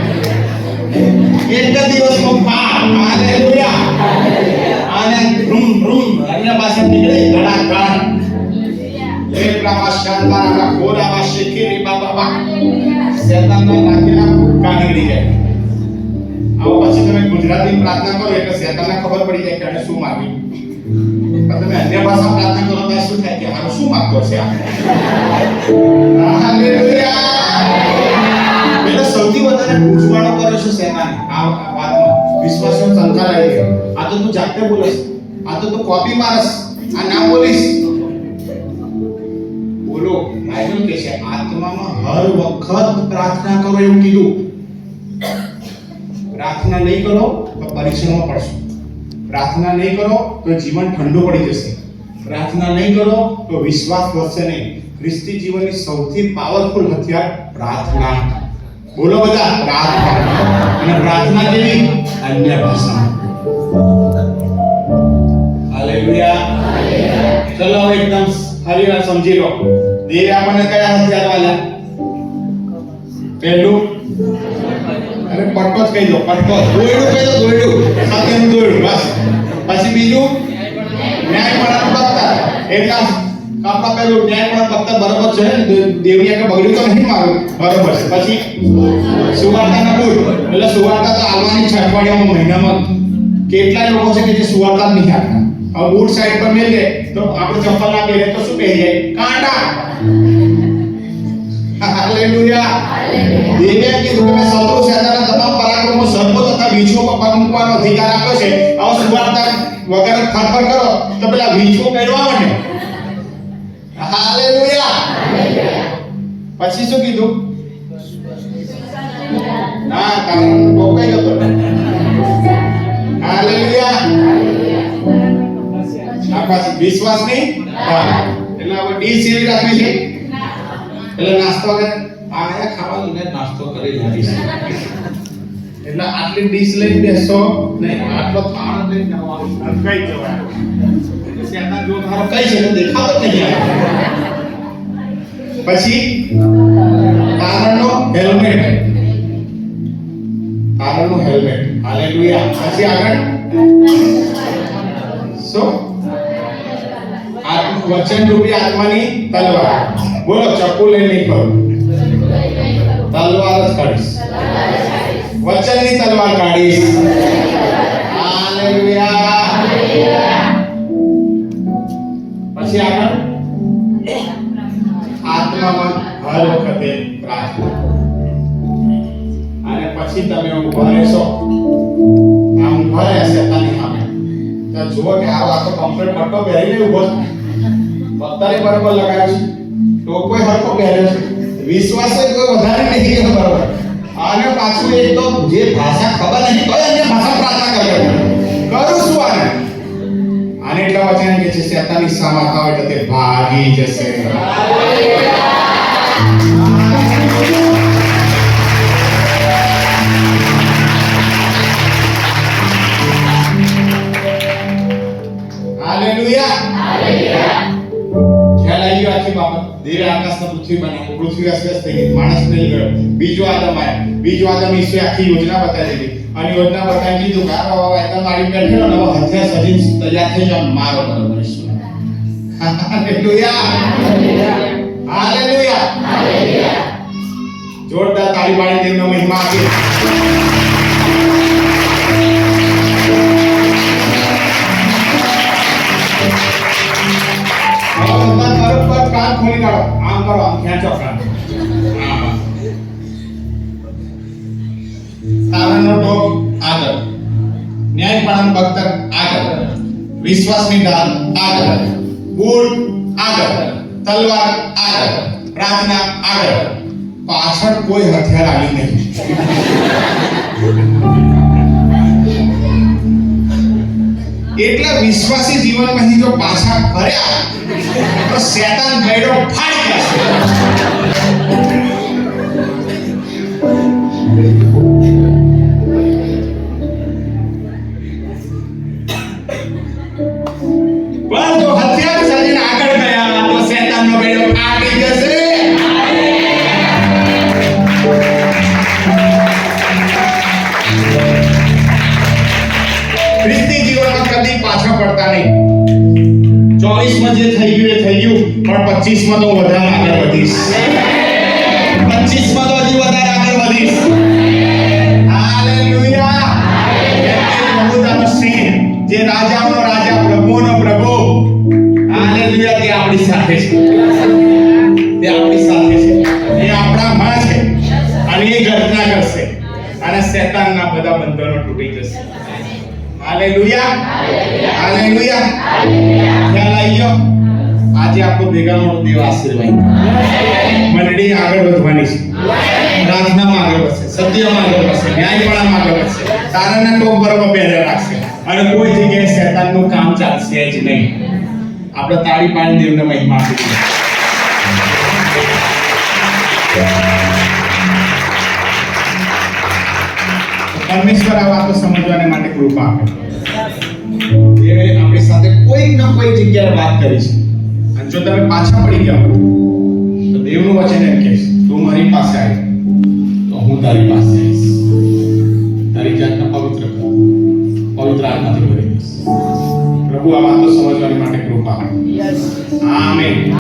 એક જ દિવસમાં પાર. હાલેલુયા. અને અન્ય પાસે નીકળે ધડાધડ. લેપ્રામાં શાંતાના કોરામાં શેકીરી બાબા શેતાનના નાખેલા ભૂકા નીકળી જાય. આવો પછી તમે ગુજરાતી પ્રાર્થના કરો એટલે શેતાનને ખબર પડી જાય કે આને શું માંગ્યું. પણ તમે અન્ય ભાષા પ્રાર્થના કરો તો શું થાય કે હારું શું માંગતો છે આ? હાલેલુયા. એટલે સૌથી વધારે પૂછવાળો કર્યો છે શેતાને આ વાતમાં. વિશ્વાસનો શંકા લઈ ગયો. આ તો તું જાતે બોલસ, આ તો તું કોપી મારસ, આ ના બોલીશ. બોલો, બાઇબલ કહે છે આત્મામાં હર વખત પ્રાર્થના કરો એવું કીધું. પ્રાર્થના નહીં કરો તો પરીક્ષામાં પડશો. પ્રાર્થના નહીં કરો તો જીવન ઠંડુ પડી જશે. પ્રાર્થના નહીં કરો તો વિશ્વાસ વધશે નહીં. ખ્રિસ્તી જીવનની સૌથી પાવરફુલ હથિયાર પ્રાર્થના. બોલો બધા, પ્રાર્થના. અને પ્રાર્થના કેવી? અન્ય ભાષા. હાલેલુયા. ચલો હવે એકદમ ફરી વાર સમજી લો. દેવે આપણને કયા હથિયાર વાળા? પહેલું, અરે પટ્ટો જ કહી દો, પટ્ટો. દોયડું કહી દો, દોયડું. સત્યનું દોયડું, બસ. પછી બીજું ન્યાયપણાનું પત્તર. એટલે આપણા પેલું ન્યાયપણાનું પત્તર બરોબર છે ને? દેવની આગળ બગડ્યું તો નહીં મારું, બરોબર છે. પછી સુવાર્તાના બૂટ. એટલે સુવાર્તા તો આવવાની છે અઠવાડિયામાં, મહિનામાં. કેટલા લોકો છે કે જે સુવાર્તા જ નહીં આપતા. હવે બૂટ સાઈડ પર મેલ દે તો આપણે ચપ્પલ ના પહેરે તો શું પહેરી જાય? કાંટા. હાલેલુયા. દેવે કીધું કે શત્રુ શેતાનના તમામ પરાક્રમો સર્પો તથા વીંછો પર મૂકવાનો અધિકાર આપ્યો છે. હવે સુવાર્તા વગર ફરફર કરો તો પેલા વીંછો પહેરવા માંડે. હાલેલુયા. પછી શું કીધું? ના, કારણ તો કઈ ગયો? હાલેલુયા. આ પાછી વિશ્વાસ નહીં. હા. એટલે હવે ડીશ એવી રાખવી છે. એટલે નાસ્તો કરે આયા ખાવાનું ને નાસ્તો કરી લાવીશ. એટલે આટલી ડીશ લઈને બેસો નહીં, આટલો થાળ લઈને આવવાનું કઈ જવાય. શેતાન જો તારો કઈ છે તો દેખાતો જ નહીં. પછી તારણનો હેલ્મેટ. તારણનો હેલ્મેટ. હાલેલુયા. પછી આગળ શું? વચન રૂપી આત્માની તલવાર. બોલો, ચપ્પુ લઈને નહીં ફરો, તલવાર જ કાઢીશ. વચનની તલવાર કાઢીશ. હાલેલુયા. પછી આગળ આત્મામાં હર વખતે પ્રાર્થના. અને પછી તમે ઊભા રહેશો. આમ ઊભા રહેશે શેતાનની સામે તો જુઓ કે આ તો કમ્પ્લીટ પટ્ટો પહેરીને ઊભો છે. પત્તરે બરોબર લગાવ્યો છે, ટોપો હરખો પહેર્યો છે, વિશ્વાસ કોઈ વધારે નહીં ગયો બરોબર. અને પાછું એ તો જે ભાષા ખબર નહીં તો અન્ય ભાષા પ્રાર્થના કરે. કરું શું આને? આને એટલા વચન કે છે શેતાનની સામે આવે તો તે ભાગી જશે. હાલેલુયા. ખ્યાલ આવી ગયો આખી બાબત. દેવે આકાશને પૃથ્વી બનાવી, પૃથ્વી અસ્તવ્યસ્ત થઈ ગઈ, માણસ નહીં ગયો. બીજો આદમ આવ્યો. બીજો આદમ ઈશ્વરે આખી યોજના બતાવી દીધી. અને યોજના બતાવી દીધું કે આ એકદમ મારી બેઠેલો ને હથિયાર સજીને તૈયાર થઈ જાવ મારો બરોબર ઈશ્વર. હાલેલુયા. હાલેલુયા. જોરદાર તાળી પાડી દેવનો મહિમા આપીએ. કાન ખોલી કાઢો. આમ કરો, આમ ખેંચો કાન. તારણનો ટોપ આગળ, ન્યાયપણાનું બખ્તર આગળ, વિશ્વાસની ઢાલ આગળ, બૂટ આગળ, તલવાર આગળ, પ્રાર્થના આગળ. પાછળ કોઈ હથિયાર આવી નહીં. એટલે વિશ્વાસી જીવનમાં જો પાછા ફર્યા તો શેતાન ગયડો ફાડી જશે. પણ જો હથિયાર સજીને આગળ ગયા તો શેતાનનો ગયડો ફાડી જશે. ખ્રિસ્તી જીવનમાં કદી પાછા પડતા નહીં. 24 માં જે થઈ ગયું એ થઈ ગયું, પણ 25 માં તો વધારે આગળ વધીશ. 25 માં તો હજી વધારે આગળ વધીશ. હાલેલુયા. પ્રભુતાનો સિંહ, જે રાજાઓનો રાજા, પ્રભુઓનો આપણી સાથે છે. તે આપણી સાથે છે. એ આપણામાં છે અને એ ગર્જના કરશે અને શેતાનના બધા બંધનો તૂટી જશે. Hallelujah, hallelujah. ખ્યાલ આવી ગયો? આજે આપણો ભેગા મળો દેવ આશીર્વાદ. મંડળી આગળ વધવાની છે, પ્રાર્થનામાં આગળ વધશે, સત્યમાં આગળ વધશે, ન્યાયપણામાં આગળ વધશે, તારાના ટોપ બરોબર પહેરે રાખશે અને કોઈ જગ્યાએ શેતાનનું કામ ચાલશે જ નહીં. આપણે તાળી પાડી દેવને મહિમા આપીશું. પરમેશ્વર આ વાતો સમજવાને માટે કૃપા આપે. દેવે આપણી સાથે કોઈ ના કોઈ જગ્યાએ વાત કરી છે અને જો તમે પાછા પડી ગયા હોય તો દેવનું વચન એમ કહે છે, તું મારી પાસે આવ તો હું તારી પાસે આવીશ, તારી જાતને પવિત્ર કર, પવિત્ર આત્માથી ભરી દઈશ. પ્રભુ આ વાતો સમજવાને માટે કૃપા આપે. આમેન.